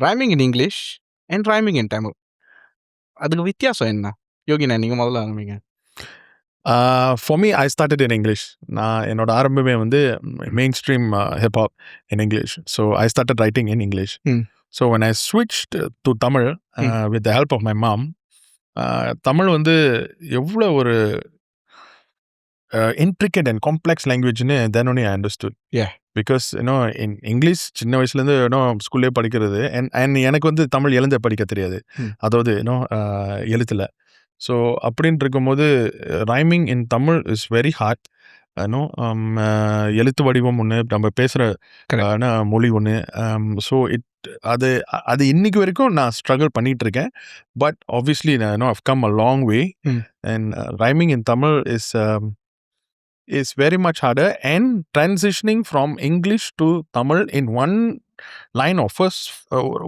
Rhyming in English and rhyming in Tamil. அதுக்கு வித்தியாசம் என்ன? யோகினா நீங்க முதல்ல ஆரம்பிங்க. For me, I started in English. நான் என்னோட ஆரம்பமே வந்து mainstream hip hop in English. So I started writing in English. So when I switched to Tamil with the help of my mom, Tamil வந்து எவ்வளோ ஒரு intricate and complex languageன்னு then only I understood. Yeah. Because in English சின்ன வயசுலேருந்து ஸ்கூல்லே படிக்கிறது and எனக்கு வந்து தமிழ் எழுத படிக்க தெரியாது. அதாவது எழுத்துல. ஸோ அப்படின்ட்டு இருக்கும்போது rhyming in Tamil is very hard. எழுத்து வடிவம் ஒன்று, நம்ம பேசுகிற மொழி ஒன்று. ஸோ அது அது இன்னைக்கு வரைக்கும் நான் ஸ்ட்ரகிள் பண்ணிட்டு இருக்கேன். But obviously I've come a long way. And rhyming in Tamil is very much harder, and transitioning from English to Tamil in one line of first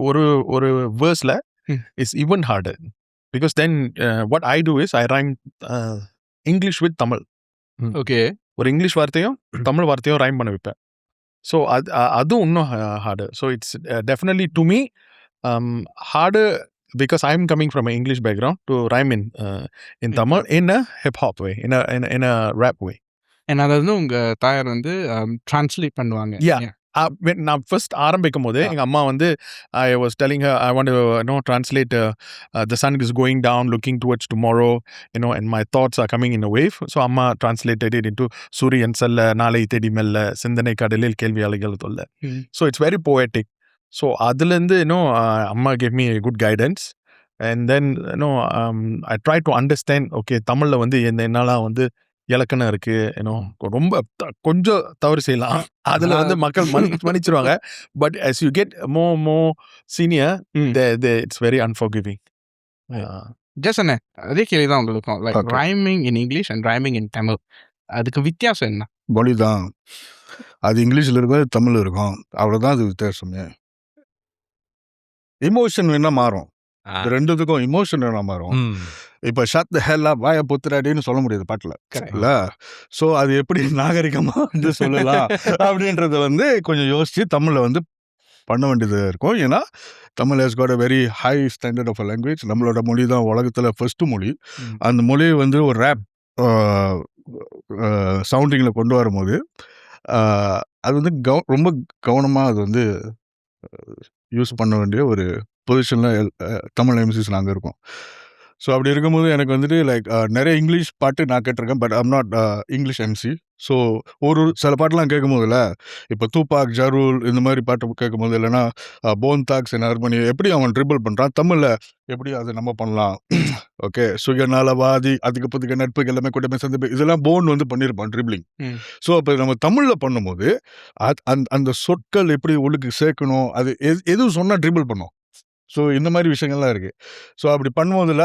ஒரு verse-ல is even harder. Because then what I do is I rhyme English with Tamil. Okay. ஒரு English வார்த்தையும் தமிழ் வார்த்தையும் rhyme பண்ண வைப்பேன். So அதுவும் இன்னும் harder. So it's definitely to me harder because I'm coming from an English background to rhyme in Tamil in a hip hop way, in a rap way. And அதை வந்து உங்க தாயார் வந்து டிரான்ஸ்லேட் பண்ணுவாங்க. Yeah. நான் first ஆரம்பிக்கும் போது எங்கள் அம்மா வந்து I was telling her I want to translate the sun is going down looking towards tomorrow and my thoughts are coming in a wave. So அம்மா ட்ரான்ஸ்லேட்டட் இட் இன்டு சூரியன் செல்ல நாளை தேடி மெல்ல சிந்தனை கடலில் கேள்வியாளிகள் தொல்ல. So it's very poetic. So அதுலேருந்து அம்மா gave me good guidance. And then I try to understand okay தமிழில் வந்து என்னென்னலாம் வந்து இலக்கணம் இருக்கு, ரொம்ப கொஞ்சம் தவறு செய்யலாம், அதுல வந்து மக்கள் மன்னிச்சிருவாங்க. But as you get more senior, it's very unforgiving. Just என்ன அதே கேள்வி தான் உங்களுக்கும். Like rhyming in English and rhyming in Tamil, அதுக்கு வித்தியாசம் என்ன? மொழி தான். அது இங்கிலீஷில் இருக்கும், தமிழ் இருக்கும், அவ்வளோதான் அது வித்தியாசமே. இமோஷன் வேணா மாறும், ரெண்டுத்துக்கும் இமோஷன் வேணா மாறும். இப்போ ஷட் த ஹெல் அப் வாய புத்துறாடின்னு சொல்ல முடியாது பாட்டில் இல்லை. ஸோ அது எப்படி நாகரிகமாக வந்து சொல்லலாம் அப்படின்றத வந்து கொஞ்சம் யோசித்து தமிழில் வந்து பண்ண வேண்டியது இருக்கும். ஏன்னா Tamil has got a very high standard of a language. நம்மளோட மொழி தான் உலகத்தில் ஃபர்ஸ்ட்டு மொழி. அந்த மொழியை வந்து ஒரு ரேப் சவுண்டிங்கில் கொண்டு வரும்போது அது வந்து ரொம்ப கவனமாக அது வந்து யூஸ் பண்ண வேண்டிய ஒரு பொசிஷனில் தமிழ் எம்சிஸ் நாங்கள் இருக்கோம். ஸோ அப்படி இருக்கும்போது எனக்கு வந்துட்டு லைக் நிறைய இங்கிலீஷ் பாட்டு நான் கேட்டிருக்கேன். But I'm not English MC. So ஒரு சில பாட்டெலாம் கேட்கும்போதில்ல, இப்போ தூபாக் ஜரூல் இந்த மாதிரி பாட்டு கேட்கும்போது, இல்லைன்னா போன் தாக்ஸ் என்ன ஹார்மோனி எப்படி அவன் ட்ரிபிள் பண்ணுறான், தமிழில் எப்படி அது நம்ம பண்ணலாம். ஓகே, சுயநலவாதி அதுக்கு புதுக்க நட்புக்கு எல்லாமே கூட்டமே சேர்ந்து இதெல்லாம் போன் வந்து பண்ணியிருப்பான் ட்ரிபிளிங். ஸோ அப்போ நம்ம தமிழில் பண்ணும்போது அந்த சொற்கள் எப்படி உள்ளுக்கு சேர்க்கணும், அது எதுவும் சொன்னால் ட்ரிபிள் பண்ணும். ஸோ இந்த மாதிரி விஷயங்கள்லாம் இருக்குது. ஸோ அப்படி பண்ணும்போதில்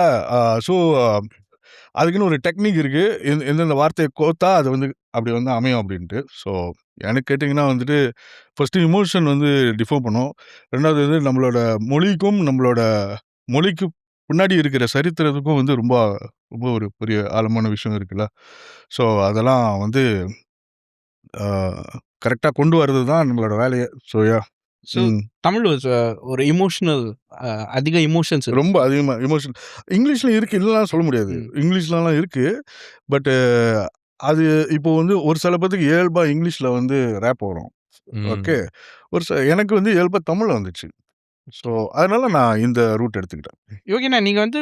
ஸோ அதுக்குன்னு ஒரு டெக்னிக் இருக்குது, எந்தெந்த வார்த்தையை கோத்தா அது வந்து அப்படி வந்து அமையும் அப்படின்ட்டு. ஸோ எனக்கு கேட்டிங்கன்னா வந்துட்டு ஃபஸ்ட்டு இமோஷன் வந்து டிஃபர் பண்ணும். ரெண்டாவது வந்து நம்மளோட மொழிக்கும் நம்மளோட மொழிக்கு முன்னாடி இருக்கிற சரித்திரத்துக்கும் வந்து ரொம்ப ரொம்ப ஒரு பெரிய ஆழமான விஷயம் இருக்குல்ல. ஸோ அதெல்லாம் வந்து கரெக்டாக கொண்டு வர்றது தான் நம்மளோட வேலையை. ஸோ தமிழ் ஒரு இமோஷனல், அதிக இமோஷன்ஸ், ரொம்ப அதிகமாக இமோஷன் இங்கிலீஷில் இருக்குது, இல்லைலாம் சொல்ல முடியாது. இங்கிலீஷ்லாம் இருக்குது. பட்டு அது இப்போ வந்து ஒரு சில பேருக்கு இயல்பாக இங்கிலீஷில் வந்து ரேப் வரும். ஓகே, எனக்கு வந்து இயல்பாக தமிழில் வந்துச்சு. ஸோ அதனால நான் இந்த ரூட் எடுத்துக்கிட்டேன். யோகினா நீங்கள் வந்து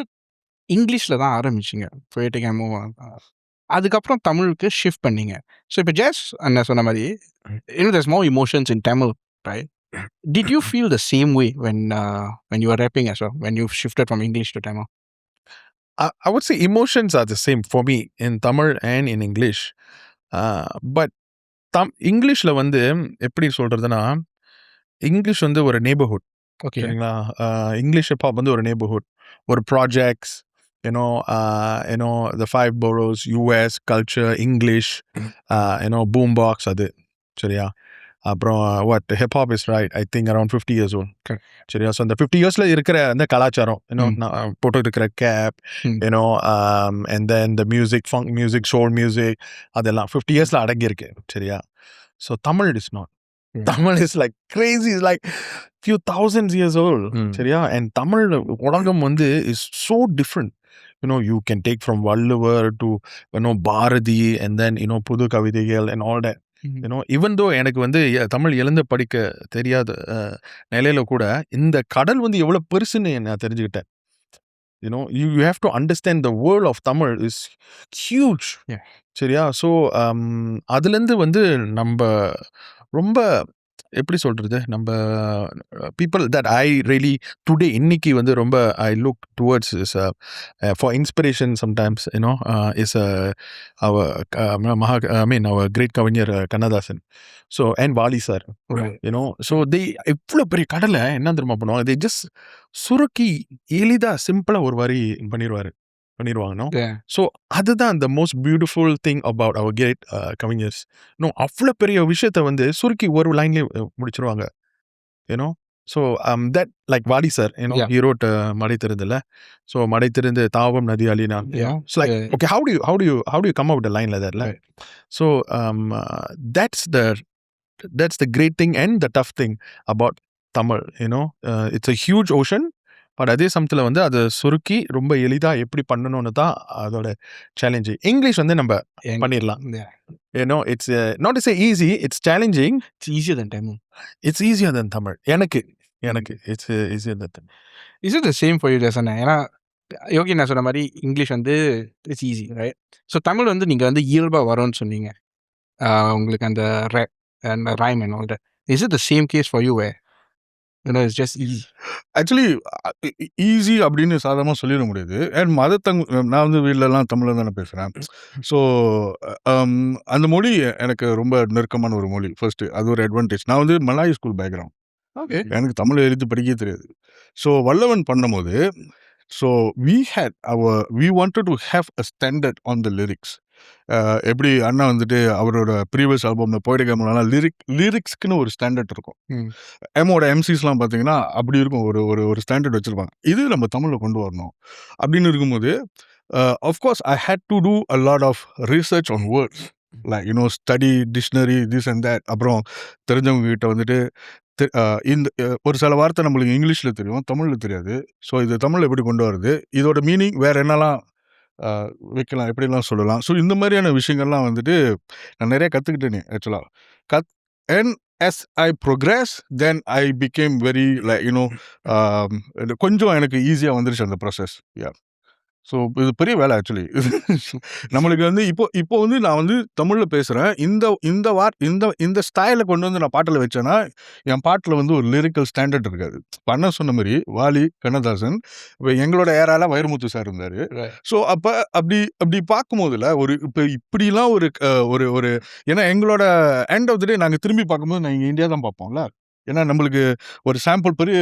இங்கிலீஷில் தான் ஆரம்பிச்சிங்க போயிட்டு மூவ், அதுக்கப்புறம் தமிழுக்கு ஷிஃப்ட் பண்ணீங்க. ஸோ இப்போ ஜஸ் என்ன சொன்ன மாதிரி there's more emotions in Tamil, right? Did you feel the same way when you were rapping as well, when you shifted from English to Tamil? I would say emotions are the same for me in Tamil and in English. But இங்கிலீஷில் வந்து எப்படி சொல்கிறதுனா, English வந்து ஒரு neighbourhood. Okay, சரிங்களா? English hip hop வந்து ஒரு neighbourhood, ஒரு projects, the 5 boroughs, US culture, English, boom box, அது சரியா? அப்புறம் what hip-hop is right, I think around 50 years old. சரியா? ஸோ அந்த 50 yearsல இருக்கிற அந்த கலாச்சாரம், போட்டு இருக்கிற gap, and then the music, funk music, soul music, அதெல்லாம் 50 yearsல அடங்கியிருக்கு. சரியா? So Tamil is not. Tamil is like crazy. It's like few thousands years old. சரியா? And Tamil உலகம் வந்து is so different. You can take from Valluvar to, Bharati and then, புது கவிதைகள் and all that. even though எனக்கு வந்து தமிழ் எழுந்து படிக்க தெரியாத நிலையில கூட இந்த கடல் வந்து எவ்வளவு பெருசுன்னு நான் தெரிஞ்சுக்கிட்டேன். you have to understand the world of Tamil is huge. Yeah. சரியா? ஸோ அதுலேருந்து வந்து நம்ம ரொம்ப எப்படி சொல்றது, நம்ம people that I really today இன்னைக்கு வந்து ரொம்ப I look towards is for inspiration sometimes, is our our great கவிஞர் Kannadasan. So and Vaali sir. Right. so they இவ்வளோ பெரிய கடலை என்ன தெரியுமா பண்ணுவாங்க, they just சுருக்கி எளிதா சிம்பிளா ஒரு வரி பண்ணிடுவாங்க. Yeah. ஸோ அதுதான் the most beautiful thing about our great கவிஞர்ஸ். அவ்வளோ பெரிய விஷயத்த வந்து சுருக்கி ஒரு லைன்லேயே முடிச்சிருவாங்க. So that like Vaali sir, Yeah. he wrote மடை திறந்துல. ஸோ மடை திறந்து தாவம் நதி அழினா. Yeah. It's like, Yeah. okay, how do you come up with a line like that? Right. So that's the great thing and the tough thing about Tamil. It's a huge ocean. But அதே சமயத்தில் வந்து அதை சுருக்கி ரொம்ப எளிதா எப்படி பண்ணணும்னு தான் அதோட சேலஞ்சு. இங்கிலீஷ் வந்து நம்ம பண்ணிடலாம். Yeah. it's not to say easy, it's challenging. It's easier than Tamil. It's easier than Tamil. எனக்கு it's easier than Tamil. Is it the same for you, Jason? ஏன்னா யோகி நான் சொன்ன மாதிரி இங்கிலீஷ் வந்து it's easy, right? So Tamil வந்து நீங்கள் வந்து இயல்பாக வரும்னு சொன்னீங்க. உங்களுக்கு அந்த rhyme and all that. Is it the same case for you way it's just easy? Actually easy அப்படின்னு சாதாரணமாக சொல்லிட முடியாது. அண்ட் மதர் டங், நான் வந்து வீட்டிலலாம் தமிழில் தானே பேசுகிறேன். ஸோ அந்த மொழி எனக்கு ரொம்ப நெருக்கமான ஒரு மொழி. ஃபர்ஸ்ட்டு அது ஒரு அட்வான்டேஜ். நான் வந்து மலாய் ஸ்கூல் பேக்ரவுண்ட். ஓகே. எனக்கு தமிழ் எழுதி படிக்கவே தெரியாது. ஸோ வல்லவன் பண்ணும்போது we wanted to have a standard on the lyrics. எப்படி அண்ணா வந்துட்டு அவரோட ப்ரீவியஸ் ஆல்பம்ல போய்ட்டு கேமலாம் லிரிக்ஸ்க்குன்னு ஒரு ஸ்டாண்டர்ட் இருக்கும். எம்மோட எம்சிஸ்லாம் பார்த்தீங்கன்னா அப்படி இருக்கும், ஒரு ஸ்டாண்டர்ட் வச்சுருப்பாங்க. இது நம்ம தமிழில் கொண்டு வரணும் அப்படின்னு இருக்கும்போது of course I had to do a lot of research on words, like study dictionary this and that. அப்புறம் தெரிஞ்சவங்க கிட்ட வந்துட்டு இந்த ஒரு சில வார்த்தை நம்மளுக்கு இங்கிலீஷில் தெரியும், தமிழில் தெரியாது. ஸோ இது தமிழில் எப்படி கொண்டு வருது, இதோட மீனிங் வேறு என்னெல்லாம் வைக்கலாம், எப்படிலாம் சொல்லலாம். ஸோ இந்த மாதிரியான விஷயங்கள்லாம் வந்துட்டு நான் நிறைய கற்றுக்கிட்டேனே ஆக்சுவலாக. And as I progress, then I became very like கொஞ்சம் எனக்கு ஈஸியாக வந்துருச்சு அந்த ப்ராசஸ். யா. ஸோ இது பெரிய வேலை ஆக்சுவலி. நம்மளுக்கு வந்து இப்போ வந்து நான் வந்து தமிழில் பேசுகிறேன். இந்த ஸ்டைலை கொண்டு வந்து நான் பாட்டில் வச்சேன்னா என் பாட்டில் வந்து ஒரு லிரிக்கல் ஸ்டாண்டர்ட் இருக்காது. பண்ண சொன்ன மாதிரி வாலி, கண்ணதாசன், இப்போ எங்களோட ஏரால வைரமுத்து சார் இருந்தார். ஸோ அப்படி பார்க்கும்போதுல இப்போ இப்படிலாம் ஒரு ஏன்னா எங்களோட எண்ட் ஆஃப் த டே நாங்கள் திரும்பி பார்க்கும்போது நாங்கள் இந்தியா தான் பார்ப்போம்ல. ஏன்னா நம்மளுக்கு ஒரு சாம்பிள் பெரிய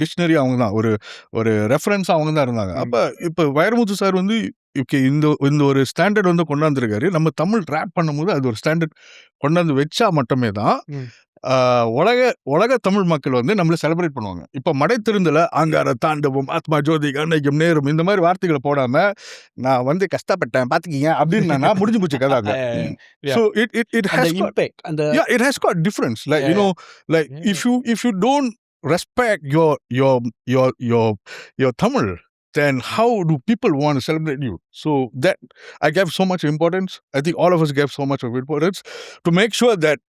டிக்ஷனரி அவங்க தான், ஒரு ரெஃபரன்ஸாக அவங்க தான் இருந்தாங்க. அப்போ இப்போ வைரமுத்து சார் வந்து இந்த ஒரு ஸ்டாண்டர்ட் வந்து கொண்டாந்துருக்காரு. நம்ம தமிழ் ரேப் பண்ணும்போது அது ஒரு ஸ்டாண்டர்ட் கொண்டாந்து வச்சா மட்டுமே தான் உலக தமிழ் மக்கள் வந்து நம்மளை செலிப்ரேட் பண்ணுவாங்க. இப்போ மடை திருந்தல ஆங்கார தாண்டவம் ஆத்மா ஜோதி கண்ணைக்கும் நேரும் இந்த மாதிரி வார்த்தைகளை போடாம நான் வந்து கஷ்டப்பட்டேன் பார்த்துக்கிங்க அப்படின்னு நான் முடிஞ்சு போச்சு கதாங்க. So it has got difference, like like if you don't respect your Tamil, then how do people want to celebrate you? So that I gave so much importance. I think all of us gave so much of importance to make sure that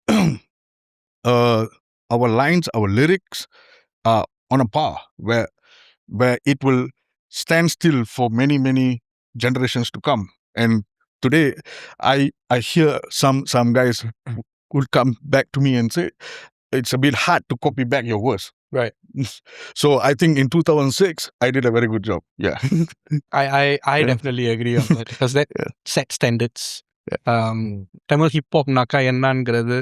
our lines, our lyrics are on a par where it will stand still for many generations to come. And today I hear some guys would come back to me and say it's a bit hard to copy back your words. Right. So I think in 2006 I did a very good job. Yeah. I definitely agree on that because that set standards. Tamil hip hop naka என்னங்கிறது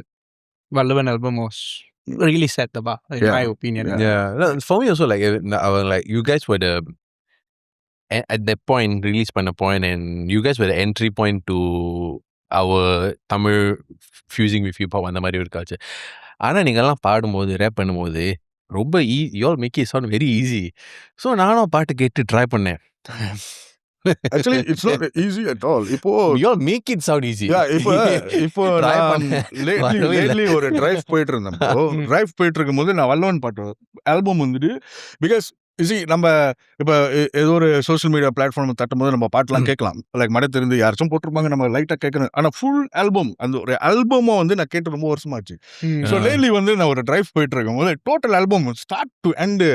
Vallavan album was really set the bar, in my opinion. Yeah. No, for me also, like you guys were at that point, release பண்ண point, and you guys were the entry point to our Tamil fusing with hip hop அந்த மாதிரி ஒரு culture. ஆனால் நீங்கள்லாம் பாடும்போது rape பண்ணும்போது ரொம்ப you all make it sound very easy. So நானும் பாட்டு கேட்டு ட்ரை பண்ணேன். Actually it's not easy at all. இப்போ You all make it sound easy. இப்போ Try நான் பண்ண வரவே இல்ல. lately ஒரு டிரைவ் போயிட்டு இருந்தப்போ டிரைவ் போயிட்டு இருக்கும்போது நான் வல்லவன் பாட்டு ஆல்பம் வந்துட்டு பிகாஸ் நம்ம இப்போ ஏதோ ஒரு சோஷியல் மீடியா பிளாட்ஃபார்ம் தட்டும் போது நம்ம பாட்டுலாம் கேட்கலாம். லைக் மடை தெரிந்து யாராச்சும் போட்டிருப்பாங்க, நம்ம லைட்டாக கேட்கணும். ஆனால் ஃபுல் ஆல்பம் அந்த ஒரு ஆல்பமை வந்து நான் கேட்டு ரொம்ப வருஷமாச்சு. ஸோ லேட்லி வந்து நான் ஒரு டிரைவ் போயிட்டு இருக்கும் போது total album start to end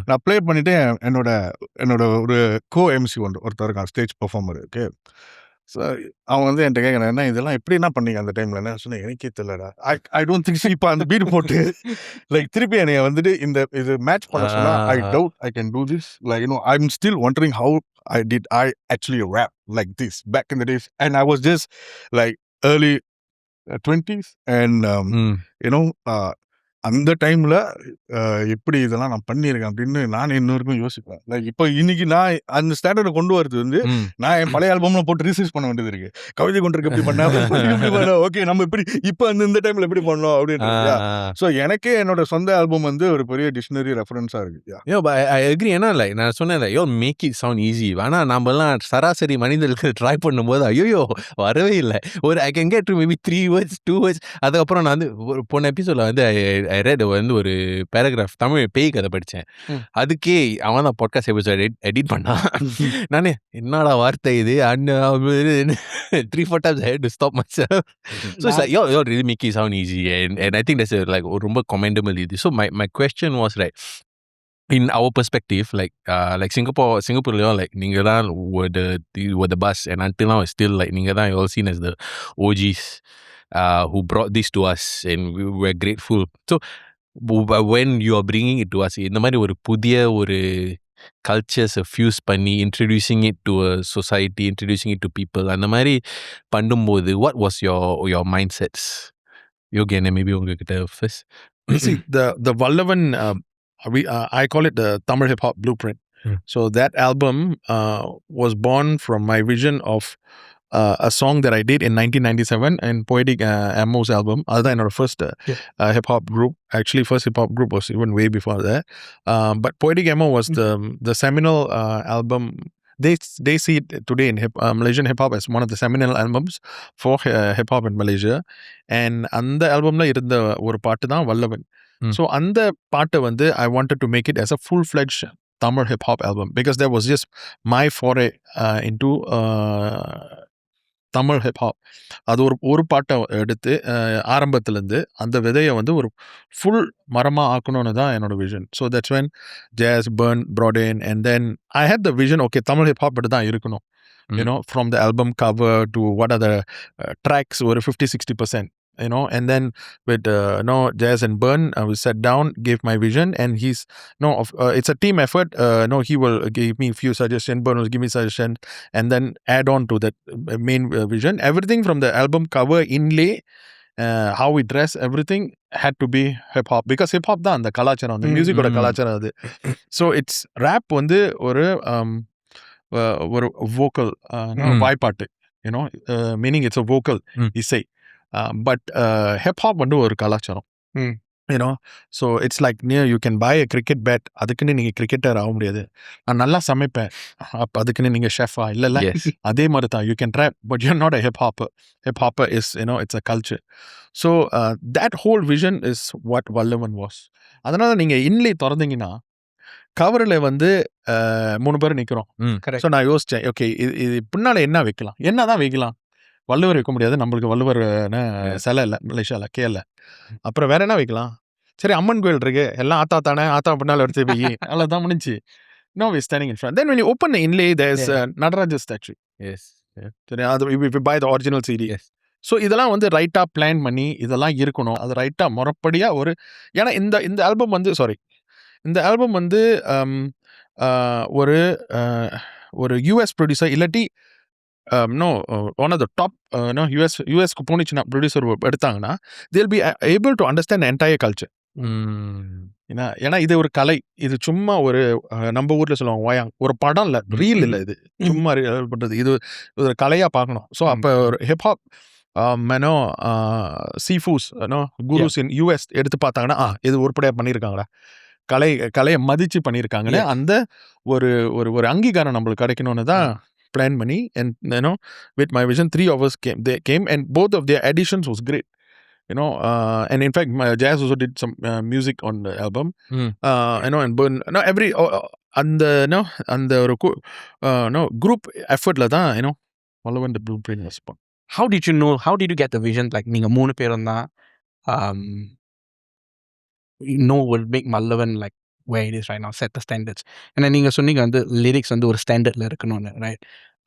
நான் ப்ளே பண்ணிட்டு என்னோட ஒரு கோ எம்சி ஒருத்தர் இருக்கான், ஸ்டேஜ் பெர்ஃபார்மர். ஓகே, ஸோ அவன் வந்து என்கிட்ட கேட்குறேன், என்ன இதெல்லாம் எப்படி என்ன பண்ணீங்க அந்த டைமில்? என்ன சொன்னேன், எனக்கே தெரியலடா. ஐ டோன்ட் திங்க் இப்போ அந்த பீட் போட்டு லைக் திருப்பி என்னைய வந்துட்டு இது மேட்ச் பண்ண சொன்னா I doubt I can do this. Like I'm still wondering how I actually rap like this back in the days, and I was just like early 20s and அந்த டைம்ல எப்படி இதெல்லாம் நான் பண்ணியிருக்கேன் அப்படின்னு நான் இன்னொருக்கும் யோசிப்பேன். லைக் இப்போ இன்னைக்கு நான் அந்த ஸ்டாண்டர்டை கொண்டு வரது வந்து நான் என் பழைய ஆல்பம்ல போட்டு ரீசர்ச் பண்ண வேண்டியது இருக்கு. கவிதை கொண்டிருக்க எப்படி பண்ண ஓகே நம்ம இப்படி இப்போ இந்த டைம்ல எப்படி பண்ணோம் அப்படின்னு. ஸோ எனக்கே என்னோட சொந்த ஆல்பம் வந்து ஒரு பெரிய டிக்ஷனரி ரெஃபரன்ஸா இருக்கு. I agree. ஏன்னா லைக் நான் சொன்னேன், யோ மேக் இட் சவுண்ட் ஈஸி. ஆனால் நம்மலாம் சராசரி மனிதர்களுக்கு ட்ரை பண்ணும்போது ஐயோ வரவே இல்லை. ஒரு I can get to maybe 3 words 2 words. அதுக்கப்புறம் நான் வந்து போன எபிசோட்ல வந்து ஐ ரெட் வந்து ஒரு பேராகிராஃப் தமிழ் பேய் கதை படித்தேன். அதுக்கே அவன் தான் பாட்காஸ்ட் எபிசோட் எடிட் பண்ணான். நானே என்னடா வார்த்தை இது, and 3-4 times I had to stop myself. So it's like you're really making it sound easy, and I think that's like ரொம்ப commendable இது. So my question was like, in our perspective, like Singapore, like நீங்க தான் were the bus, and until now it's still like நீங்க தான் you all seen as the OGs who brought this to us, and we were grateful. So when you are bringing it to us, இந்த மாதிரி ஒரு புதிய ஒரு cultures fuse பண்ணி introducing it to a society, introducing it to people, அந்த மாதிரி பண்ணும்போது what was your mindsets? யோகேன maybe உங்ககிட்ட first. See, the Vallavan, I call it the Tamil hip hop blueprint. So that album was born from my vision of a song that I did in 1997 in Poetic Ammo's album. That's my first hip hop group. Actually, first hip hop group was even way before that. But Poetic Ammo was the seminal album. They see it today in Malaysian hip hop as one of the seminal albums for hip hop in Malaysia. And அந்த albumல இருந்த ஒரு பாட்டு தான் வல்லவன். So அந்த பாட்டை வந்து I wanted to make it as a full-fledged Tamil hip hop album, because that was just my foray into Tamil hip hop. அது ஒரு பாட்டை எடுத்து ஆரம்பத்துலேருந்து அந்த விதையை வந்து ஒரு ஃபுல் மரமாக ஆக்கணும்னு தான் என்னோட vision. So that's when jazz burn brought in, and then I had the vision, okay, Tamil hip hop இப்படி தான் இருக்கணும். From the album cover to what are the tracks, ஒரு 50-60%. And then with Jazz and Burn, we sat down, gave my vision, and it's a team effort. He will give me a few suggestions, Burn will give me suggestions, and then add on to that main vision. Everything from the album cover, inlay, how we dress, everything had to be hip hop, because hip hop தான் அந்த கலாச்சாரம், அந்த மியூசிக்கோட கலாச்சாரம் அது. So it's rap வந்து ஒரு vocal வாய்ப்பாட்டு, meaning it's a vocal இசை. But hip-hop வந்து ஒரு கலாச்சாரம். So it's like you can buy a cricket bat, அதுக்குன்னு நீங்கள் கிரிக்கெட்டர் ஆக முடியாது. நான் நல்லா சமைப்பேன், அப்போ அதுக்குன்னு நீங்கள் ஷெஃபா இல்லைல்ல. அதே மாதிரி தான் you can rap, but you're not a hip-hopper. Hip-hopper is, it's a culture. So that whole vision is what Vallavan was. அதனால் நீங்கள் இன்லே திறந்தீங்கன்னா கவரில் வந்து 3 பேர் நிற்கிறோம். ஸோ நான் யோசித்தேன், ஓகே இது பின்னால் என்ன வைக்கலாம், என்ன தான் வைக்கலாம். வள்ளுவர் வைக்க முடியாது, நம்மளுக்கு வள்ளுவர் சிலை இல்லை மலேசியாவில், கேரள. அப்புறம் வேற என்ன வைக்கலாம்? சரி, அம்மன் கோயில் இருக்கு, எல்லாம் ஆத்தா தானே, ஆத்தா பின்னால் எடுத்து போய் அதில் தான் முடிஞ்சு. No, we're standing in front. Then when you open the inlay, there's Nadaraja statue. Yes. சரி, அது if you buy the original CD. Yes. So இதெல்லாம் வந்து ரைட்டாக பிளான் பண்ணி இதெல்லாம் இருக்கணும். அது ரைட்டாக முறைப்படியாக ஒரு, ஏன்னா இந்த ஆல்பம் வந்து இந்த ஆல்பம் வந்து ஒரு யூஎஸ் ப்ரொடியூசர் இல்லாட்டி ஒன் ஆஃப் த டாப் யூஎஸ்க்கு போனிச்சுன்னா ப்ரொடியூசர் எடுத்தாங்கன்னா they'll be able to understand the entire culture. ஏன்னா இது ஒரு கலை, இது சும்மா ஒரு நம்ம ஊரில் சொல்லுவாங்க வாயாங், ஒரு படம் இல்லை, ரீல் இல்லை, இது சும்மா பண்ணுறது, இது ஒரு கலையாக பார்க்கணும். ஸோ அப்போ ஒரு ஹிப்ஹாப் சீஃபூஸ் குருஸ் இன் யூஎஸ் எடுத்து பார்த்தாங்கன்னா இது உருப்படியாக பண்ணியிருக்காங்களா, கலையை மதித்து பண்ணியிருக்காங்கன்னு அந்த ஒரு அங்கீகாரம் நம்மளுக்கு கிடைக்கணும்னு தான் plan money, and with my vision, 3 of us came, and both of their additions was great. And in fact, my Jazz also did some music on the album. And Burn, அந்த ஒரு group effortல தான் Vallavan the Blueprint was born. How did you know? How did you get the vision? Like நீங்க 3 பேரும் தான் will make Vallavan like where it is right now, set the standards. And then நீங்க சொன்னீங்க வந்து lyrics வந்து ஒரு ஸ்டாண்டர்ட்ல இருக்கணும்னு, right?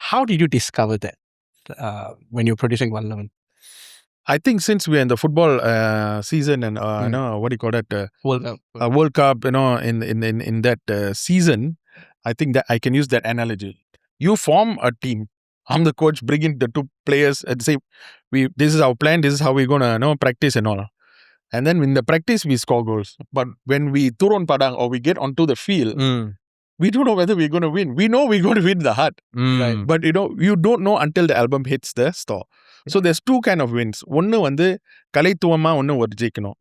How did you discover that when you're producing Vallavan? I think since we're in the football season and what do you call that, World Cup, in that season, I think that I can use that analogy. You form a team. I'm the coach, bring in the 2 players and say, this is our plan, this is how we're gonna practice and all. And then in the practice we score goals. But when we turun padang or we get onto the field, we don't know whether we're going to win. We know we're going to win the heart. Right. But you don't know until the album hits the store. So there's 2 kind of wins. ஒன்னு வந்து கலைத்துவமா ஒன்னு ஒரு ஜெயிக்கணும்,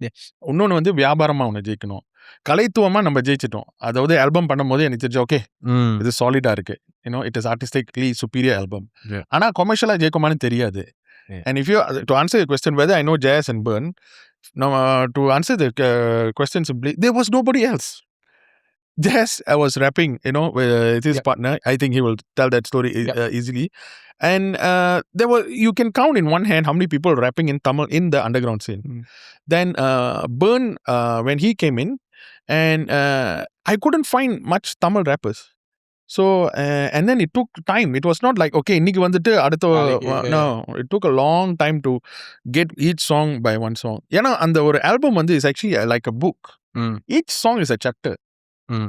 இன்னொன்னு வந்து வியாபாரமா ஒன்னு ஜெயிக்கணும். கலைத்துவமா நம்ம ஜெயிச்சிட்டோம். அதாவது ஆல்பம் பண்ணும்போது எனக்கு தெரிஞ்சு ஓகே இது சாலிடா இருக்கு, it is artistically superior album. ஆனா கமர்ஷியலா ஜெயிக்குமான்னு தெரியாது. And if you to answer your question whether I know Jazz and Burn, to answer the question simply, there was nobody else. Jazz, I was rapping, with his partner. I think he will tell that story easily. And you can count in one hand how many people rapping in Tamil in the underground scene. Then Burn, when he came in, and I couldn't find much Tamil rappers. So and then it took time. It was not like okay இன்னைக்கு வந்துட்டு அடுத்த no, it took a long time to get each song by one song. ஏன்னா அந்த ஒரு album வந்து is actually like a book. Each song is a chapter.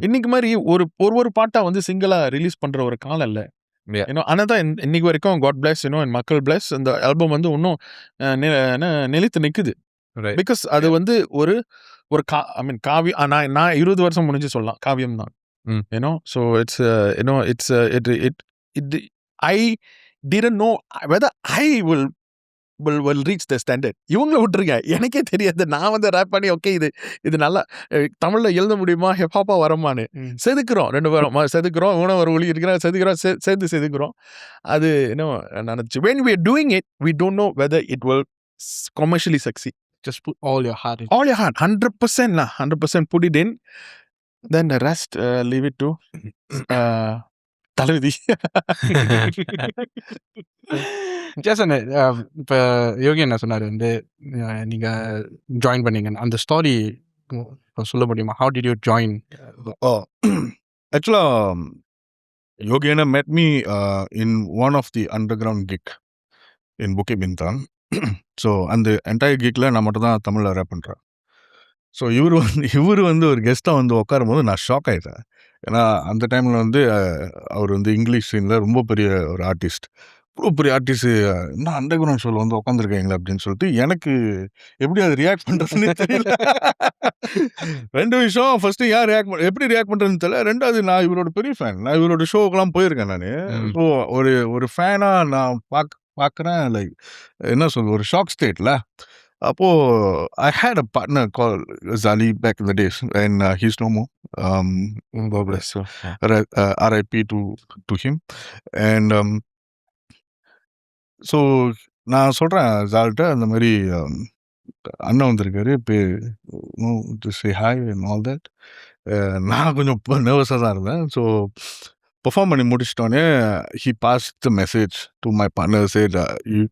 இன்னைக்கு மாதிரி ஒரு பாட்டா வந்து சிங்கிளா ரிலீஸ் பண்ற ஒரு காலம் இல்ல. ஆனாதான் இன்னைக்கு வரைக்கும் God bless and மக்கள் bless இந்த ஆல்பம் வந்து இன்னும் நிலைத்து நிக்குது. பிகாஸ் அது வந்து ஒரு காவியம். நான் 20 வருஷம் முடிஞ்சு சொல்லலாம் காவியம் தான். So it's I didn't know whether I will reach the standard. இவங்களை விட்டுருங்க, எனக்கே தெரியாது. நான் வந்து ரேப் பண்ணி ஓகே இது நல்லா தமிழ்ல எழுத முடியுமா, ஹிப்ஹாப்பா வரமான்னு செதுக்குறோம். 2 பேரும் செதுக்குறோம், ஒரு ஒளி இருக்கிற செதுக்குறோம். அது நினைச்சு when we are doing it, we don't know whether it will commercially succeed. Just put all your heart in. 100% lah, 100% put it in. Then the rest leave it to Thalapathy. Jason, இப்போ யோகி என்ன சொன்னார் வந்து நீங்க join பண்ணீங்க, அந்த story சொல்ல முடியுமா? How did you join? Actually, Yogena met me in one of the underground gig in Bukit Bintang. So அந்த என்டையர் கிக்ல நான் மட்டும் தான் தமிழில் ரேப் பண்ணுறேன். ஸோ இவர் வந்து ஒரு கெஸ்ட்டாக வந்து உட்காரும் போது நான் ஷாக் ஆகிட்டேன். ஏன்னா அந்த டைமில் வந்து அவர் வந்து இங்கிலீஷ் சீனில் ரொம்ப பெரிய ஒரு ஆர்டிஸ்ட், இவ்வளோ பெரிய ஆர்டிஸ்ட், இன்னும் அண்டர் கிரவுண்ட் ஷோவில் வந்து உட்காந்துருக்கீங்களா அப்படின்னு சொல்லிட்டு எனக்கு எப்படி அது ரியாக்ட் பண்ணுறதுன்னு தெரியல. 2 விஷயம். ஃபர்ஸ்ட்டு எப்படி ரியாக்ட் பண்ணுறதுன்னு தெரியல. 2வது, நான் இவரோட பெரிய ஃபேன். நான் இவரோட ஷோக்கெல்லாம் போயிருக்கேன் நான். ஸோ ஒரு ஃபேனாக நான் பார்க்குறேன். லைக் என்ன சொல்ல, ஒரு ஷாக் ஸ்டேட்டில். அப்போது I had a partner called Zali back in the days, and he's no more. God bless. RIP to him. And so நான் சொல்கிறேன் ஜால்கிட்ட, அந்த மாதிரி அண்ணன் வந்திருக்காரு, இப்போ say hi and all that. நான் கொஞ்சம் நர்வஸாக தான் இருந்தேன். ஸோ பெர்ஃபார்ம் பண்ணி முடிச்சிட்டோன்னே he passed the message to my partner, said you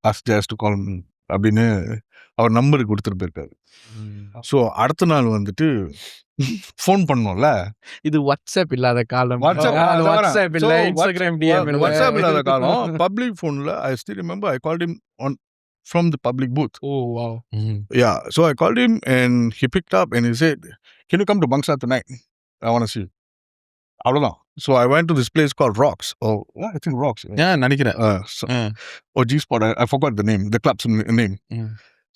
ask Jazz to call me அப்படின்னு அவர் நம்பருக்கு கொடுத்துட்டு போயிருக்காரு. ஸோ அடுத்த நாள் வந்துட்டு ஃபோன் பண்ணோம்ல, இது வாட்ஸ்அப் இல்லாத காலம். வாட்ஸ்அப் இல்ல, இன்ஸ்டாகிராம் DM இல்ல. வாட்ஸ்அப் இல்லாத காலம். பப்ளிக் ஃபோனில் I still remember I called him from the public booth. Oh wow. Yeah, so I called him and he picked up and he said, can you come to Bangsar tonight? I want to see you. அவ்வளோதான். So I went to this place called Rocks. I think Rocks. நினைக்கிறேன். G-Spot. I forgot the name, the club's name.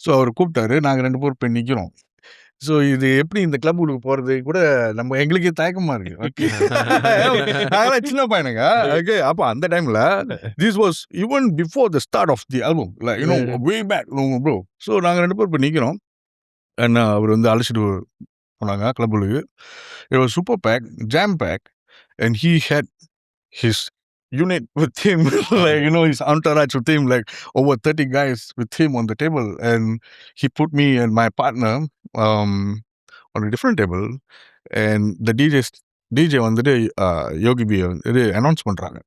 So அவர் கூப்பிட்டாரு. நாங்கள் 2 பேர் போய் நிற்கிறோம். So இது எப்படி இந்த கிளப்புக்கு போகிறது கூட எங்களுக்கே தயக்கமாக இருக்கு. ஓகே, நாங்களாம் சின்ன பையனுங்க. ஓகே, அப்போ அந்த டைமில் this was even before the start of the album, like way back bro. So நாங்கள் 2 பேர் போய் நிற்கிறோம். அண்ட் அவர் வந்து அழைச்சிட்டு போனாங்க கிளப்புக்கு. It was super packed, jam packed, and he had his unit with him, like, you know, his entourage with him, like over 30 guys with him on the table. And he put me and my partner on a different table. And the DJ வந்துட்டு யோகி B இது announce பண்றாங்க,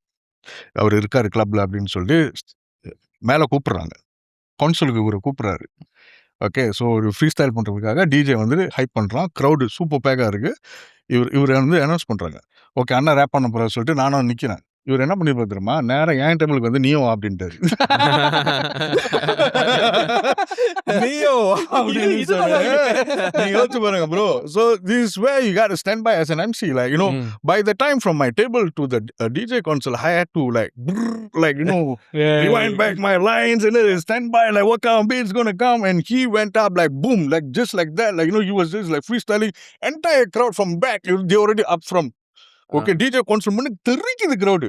அவர் இருக்காரு கிளப்ல அப்படின்னு சொல்லிட்டு மேலே கூப்பிடுறாங்க. கவுன்சிலுக்கு இவரை கூப்பிடுறாரு. ஓகே, ஸோ ஒரு ஃப்ரீ ஸ்டைல் பண்ணுறதுக்காக டிஜே வந்து ஹைப் பண்ணுறான். க்ரௌடு சூப்பர் பேக்காக இருக்குது. இவர் வந்து அனௌன்ஸ் பண்ணுறாங்க. ஓகே, அண்ணா ரேப் பண்ண போகிற சொல்லிட்டு நானும் நிற்கிறேன். இவர் என்ன பண்ணிருப்பாரு தெரியுமா, நேரம் என் டேபிளுக்கு வந்து நீயோ அப்படின்ட்டாரு. நீயோ அப்படின்னு நீங்க யோசிச்சு பாருங்க bro. So this way you got to stand by as an MC, like, you know, by the time from my table to the DJ console, I had to like you know, rewind back my lines and stand by like what kind of beat's gonna come, and he went up like boom, like just like that, like, you know, he was just like freestyling. Entire crowd from back, they already up from. Okay, DJ cancel பண்ணி தெரிக்குது crowd.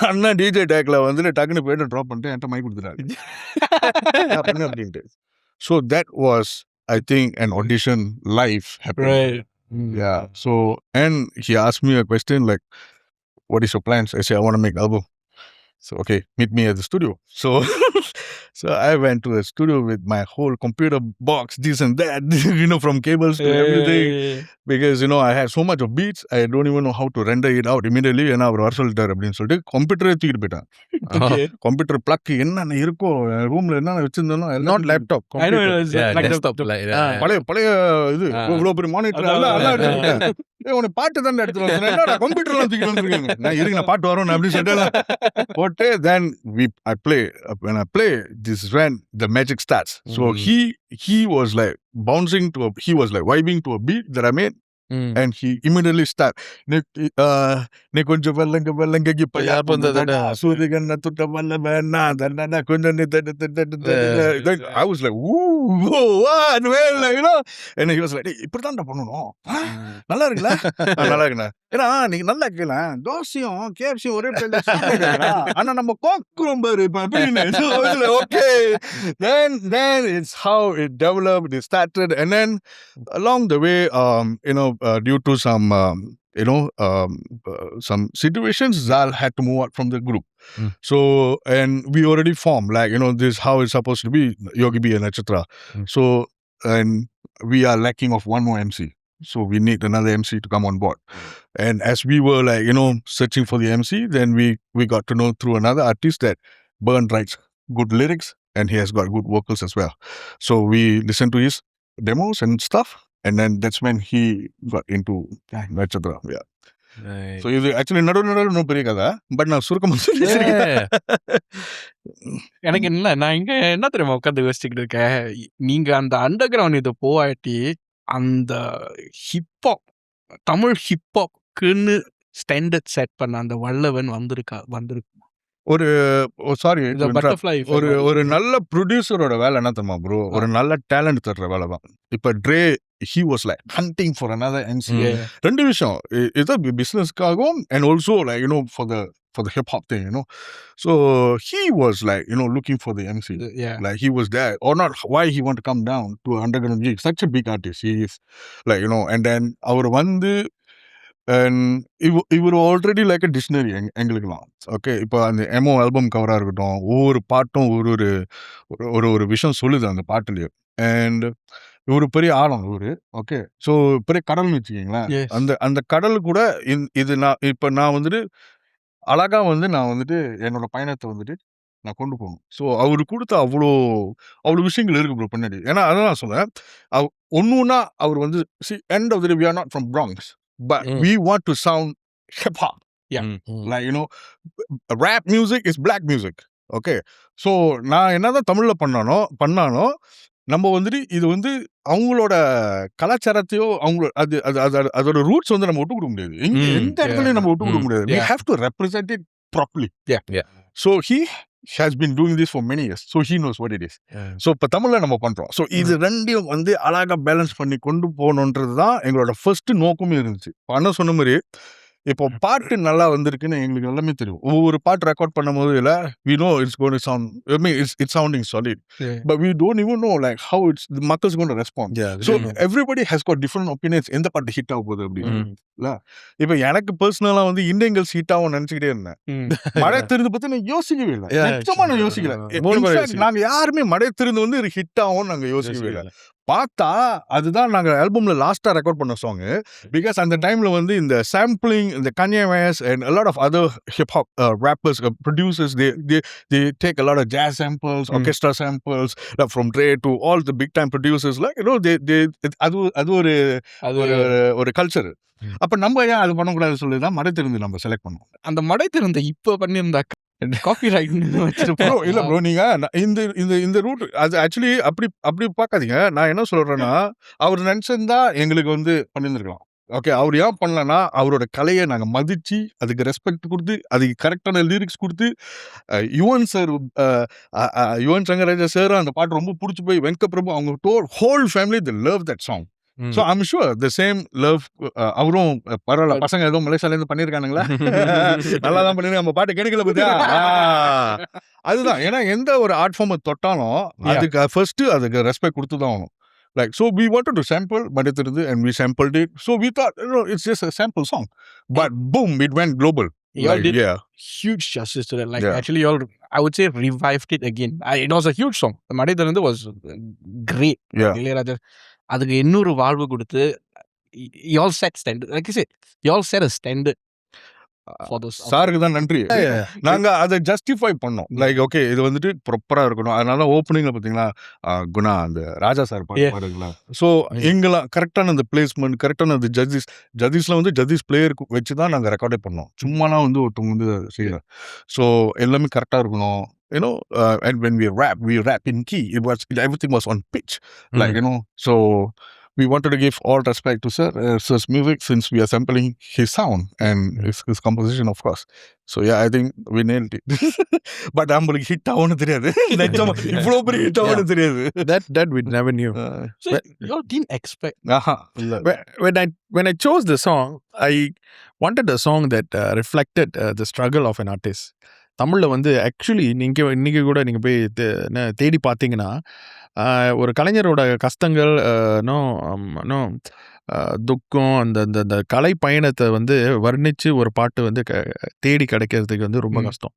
அண்ணா DJ டேக்ல வந்து டக்குன்னு போயிட்டு drop பண்ணிட்டு என்கிட்ட mic கொடுத்துட்டாரு அப்படின்ட்டு. So that was, I think, an audition live happened. Yeah. So, and he asked me a question like, what is your plans? I said, I want to make album. So, okay, meet me at the studio. So I went to the studio with my whole computer box, this and that, you know, from cables to everything. Because, you know, I had so much of beats, I don't even know how to render it out immediately. ஏன்னா அவர் வர சொல்லிட்டார் அப்படின்னு சொல்லிட்டு கம்ப்யூட்டரே தூக்கிட்டு போயிட்டான். Computer plug என்னென்ன இருக்கோ ரூம்ல என்னென்ன வச்சிருந்தோம், நாட் லேப்டாப், பழைய பழைய இது இவ்வளோ பெரிய மானிட்டர் எல்லாம் உனக்கு பாட்டு தான் எடுத்துட்டு வந்து கம்ப்யூட்டர்லாம் தூக்கிட்டு வந்துருக்காங்க. நான் இருங்க பாட்டு வரும் அப்படின்னு சொல்லிட்டு போட்டு then I play. When I play, this is when the magic starts. So he was like bouncing to he was like vibing to a beat that I made. And he immediately start நீ கொஞ்சம் வெள்ளங்க சூரியகண்ண துட்ட வல்ல வேணா தண்டா கொஞ்சம் I was like you know, and he was like இப்படிதான்டா பண்ணணும், நல்லா இருக்குல்ல, நல்லா இருக்குண்ணா, ஏன்னா நீங்க நல்லா கேள தோசையும் கேப்சியும் ஒரே ஆனா நம்ம கோக்குறோம் பாரு அப்படின்னு. Okay, then it's how it developed, it started, and then along the way, you know, due to some some situations, Zal had to move out from the group. So, and we already formed, like, you know, this is how it's supposed to be, Yogi B and etc. So, and we are lacking of one more MC. So we need another MC to come on board. And as we were, like, you know, searching for the MC, then we got to know through another artist that Burn writes good lyrics and he has got good vocals as well. So we listened to his demos and stuff. And then that's when he got into etc. Yeah. Nice. So இது actually நடு பெரிய கதை, but நான் சுருக்கமாக சொல்லியிருக்கேன். எனக்கு இல்லை, நான் இங்க என்ன தெரியுமா உட்காந்து யோசிச்சுக்கிட்டு இருக்கேன், நீங்க அந்த அண்டர் கிரவுண்ட் இதை போவாட்டி அந்த ஹிப்ஹாப், தமிழ் ஹிப்ஹாப்க்குன்னு ஸ்டாண்டர்ட் செட் பண்ண அந்த வல்லவன் வந்திருக்கு. ஒரு சாரி, பட்டர்ஃப்ளை ஒரு நல்ல ப்ரொடியூசரோட வேலை என்ன தெரியுமா ப்ரோ, ஒரு நல்ல டேலண்ட் தர்ற வேலை தான். இப்போ tray, he was like hunting for another MC. ரெண்டு விஷயம், இது பிசினஸ்க்காகவும் and also, like, you know, for the hip hop thing, you know. So he was like, you know, looking for the MC. Like he was there or not, why he want to come down to underground gig, such a big artist he is, like, you know. And then அவர் வந்து இவர் already like அ dictionary எங்களுக்குலாம். Okay, இப்போ அந்த எமோ album கவராக இருக்கட்டும், ஒவ்வொரு பாட்டும் ஒரு விஷயம் சொல்லுது அந்த பாட்டுலயே. அண்ட் ஒரு பெரிய ஆழம் இவரு. ஓகே, ஸோ பெரிய கடல்னு வச்சுக்கிங்களேன். அந்த கடல் கூட இது நான் வந்துட்டு அழகா நான் வந்துட்டு என்னோட பயணத்தை வந்துட்டு நான் கொண்டு போகணும். ஸோ அவரு கொடுத்த அவ்வளோ விஷயங்கள் இருக்கு ப்ரோ பின்னாடி. ஏன்னா அதான் நான் சொல்றேன், ஒன்றுனா அவர் வந்து end of the day we are not from Bronx, but we want to sound hip hop. Like, you know, rap music is black music. Okay, so நான் என்னதான் தமிழ்ல பண்ணானோ நம்ம வந்துட்டு இது வந்து அவங்களோட கலாச்சாரத்தையோ அதோட ரூட்ஸ் வந்து நம்ம விட்டு கொடுக்க முடியாது. எந்த இடத்துலயும் நம்ம விட்டு கொடுக்க முடியாது. We have to represent it properly. So he has been doing this for many years, so he knows what it is. So இப்ப தமிழ்ல நம்ம பண்றோம். So இது ரெண்டையும் வந்து அழகா பேலன்ஸ் பண்ணி கொண்டு போகணுன்றது தான் எங்களோட ஃபர்ஸ்ட் நோக்கமே இருந்துச்சு. அண்ணா சொன்ன மாதிரி இப்போ பாட்டு நல்லா வந்திருக்குன்னு எங்களுக்கு எல்லாமே தெரியும். ஒவ்வொரு பாட்டு ரெக்கார்ட் பண்ணும்போது இல்ல we know it's going to sound, I mean it's sounding solid, Yeah. but we don't even know like how the மக்கள்'s going to respond. Yeah, So really. everybody has got different opinions. எந்த பாட்டு hit ஆக போகுது அப்படின்னு Mm. இல்ல. இப்போ எனக்கு பர்சனலா வந்து இண்டியன்கள் ஹிட் ஆகும் நினைச்சுக்கிட்டே இருந்தேன். மழை திருந்து பத்தி நான் யோசிக்கவே இல்லை. Yeah, நிச்சயமா நான் யோசிக்கல. மூணு In பேர் fact, யோசிக்கல. நாங்க யாருமே மழை திருந்து வந்து ஹிட் ஆகும் நாங்க யோசிக்கவே இல்லை. பார்த்தா அதுதான் நாங்க ஆல்பம்ல லாஸ்டா ரெக்கார்ட் பண்ண சாங். பிகாஸ் அந்த டைம்ல வந்து இந்த சாம்பிளிங், இந்த Kanye West and a lot of other hip hop rappers, producers, they take a lot of jazz samples, orchestra samples from Dre to all the big time producers, like you know they அது ஒரு ஒரு culture. அப்ப நம்ம ஏன் அது பண்ணக்கூடாது சொல்லிதான் மடை திருந்து நம்ம செலக்ட் பண்ணோம். அந்த மடை திறந்த இப்ப பண்ணியிருந்தா காப்பி ரைட் வச்சிருப்போம். இல்ல ப்ரோ, நீங்க இந்த இந்த இந்த ரூட் அது ஆக்சுவலி அப்படி பார்க்காதீங்க. நான் என்ன சொல்றேன்னா, அவர் நினைச்சிருந்தா எங்களுக்கு வந்து பண்ணியிருந்திருக்கலாம். ஓகே, அவர் ஏன் பண்ணலன்னா, அவரோட கலையை நாங்க மதிச்சு அதுக்கு ரெஸ்பெக்ட் கொடுத்து அதுக்கு கரெக்டான லிரிக்ஸ் கொடுத்து யுவன் சார், யுவன் சங்கர் ராஜா சார் அந்த பாட்டு ரொம்ப பிடிச்சி போய் வெங்கட் பிரபு அவங்க whole family the love that song. So I'm sure the same love அவரும் பரவாயில்ல, பசங்க ஏதோ மலேசியால இருந்து பண்ணிருக்கானுங்களா, நல்லா தான் பண்ணிருக்காங்க, நம்ம பாட்டு கிடைக்கல பத்தியா. அதுதான், ஏன்னா எந்த ஒரு ஆர்ட் ஃபார்ம் தொட்டாலும் அதுக்கு ஃபர்ஸ்ட் அதுக்கு ரெஸ்பெக்ட் கொடுத்து தான் ஆகணும். Like, so we wanted to sample Madithirundu and we sampled it. So we thought, you know, it's just a sample song. But boom, it went global. Y'all did yeah. huge justice to that. Like, Yeah. actually, y'all, I would say, revived it again. It was a huge song. The Made Thirandu was great. Yeah. Ilayaraja, அதுக்கு இன்னொரு வாழ்வு கொடுத்து y'all set standard. Like I said, y'all set a standard for those. சாருக்கு தான் நன்றி. நாங்க அதை justify பண்ணோம். லைக் ஓகே, இது வந்துட்டு ப்ராப்பரா இருக்கணும். அதனால ஓப்பனிங்ல பாத்தீங்களா குணா அந்த ராஜா சார் பாட்டு பாருங்களா. ஸோ எங்கெல்லாம் கரெக்டான அந்த பிளேஸ்மெண்ட், கரெக்டான அந்த ஜட்ஜஸ்ல வந்து ஜட்ஜஸ் பிளேயர் வச்சுதான் நாங்க ரெக்கார்டே பண்ணோம். சும்மாலாம் வந்து ஒருத்தவங்க வந்து செய்யல. ஸோ எல்லாமே கரெக்டா இருக்கணும். You know, and when we rap in key. Everything was on pitch. Like, you know, so we wanted to give all respect to Sir's music, since we are sampling his sound and his composition, of course. So yeah, I think we nailed it. But நம்மளுக்கு hit ஆகும்னு தெரியாது. நிச்சயமா இவ்வளவு பெரிய hit ஆகும்னு தெரியாது. That we never knew. So y'all didn't expect. When I chose the song, I wanted a song that reflected the struggle of an artist. தமிழில் வந்து ஆக்சுவலி நீங்கள் இன்றைக்கி கூட நீங்கள் போய் தேடி பார்த்தீங்கன்னா ஒரு கலைஞரோட கஷ்டங்கள், துக்கம், அந்த கலை பயணத்தை வந்து வர்ணித்து ஒரு பாட்டு வந்து தேடி கிடைக்கிறதுக்கு வந்து ரொம்ப கஷ்டம்.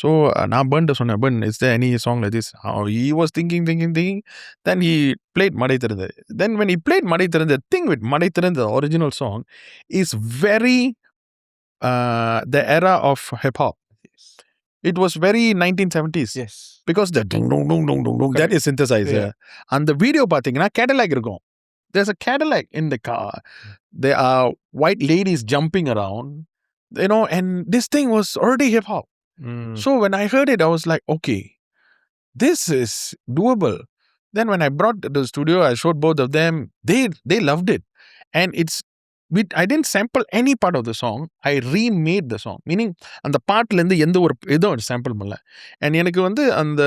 ஸோ நான் பேர்ன்ட்ட சொன்னேன், parent is there any song like this? He was thinking, then he played மடை திறந்து. Then when he played மடை திறந்து, the thing with மடை திறந்து, the original song is very the era of hip hop. It was very 1970s. Yes. Because the ding dong dong dong dong, that is synthesizer. Yeah. And the video பாத்தீங்கன்னா Cadillac இருக்கும். There's a Cadillac in the car. There are white ladies jumping around, you know, and this thing was already hip hop. So when I heard it, I was like, okay, this is doable. Then when I brought it to the studio, I showed both of them. They loved it. And I didn't sample any part of the song. I remade the song. Meaning, அந்த பாட்டிலேருந்து எந்த ஒரு இதுவும் sample பண்ணல. And எனக்கு வந்து அந்த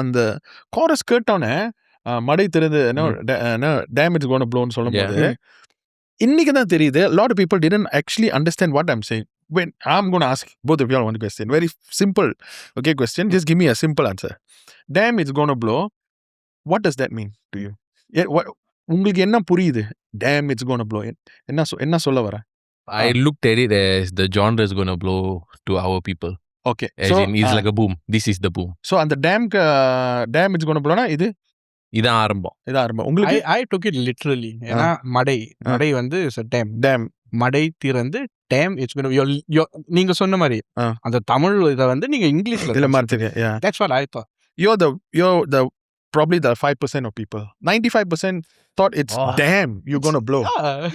அந்த chorus கேட்டோன்னே மடை திறந்து டேமேஜ் கோன ப்ளோன்னு சொல்லும்போது இன்னைக்கு தான் தெரியுது. Lot of people didn't actually understand what I'm saying. When I'm going to ask both of you all one question. Very simple, okay, question. Just give me a simple answer. Damn, it's going to blow. What does that mean to you? உங்களுக்கு என்ன புரியுது? Damn, it's going to blow. என்ன சொல்ல வர? I looked at it as the genre is going to blow to our people. Okay. As in, it's like a boom. This is the boom. So அந்த damn it's going to blowனா இதான் ஆரம்பம். உங்களுக்கு I took it literally. ஏன்னா மடை வந்து is a dam. மடை திறந்து dam it's நீங்க சொன்ன மாதிரி அந்த தமிழ் இதை வந்து நீங்க இங்கிலீஷ்ல இல்ல மாத்திங்க. Yeah. That's what I thought. You're the probably the 5% of people. 95% thought it's damn, you're going to blow.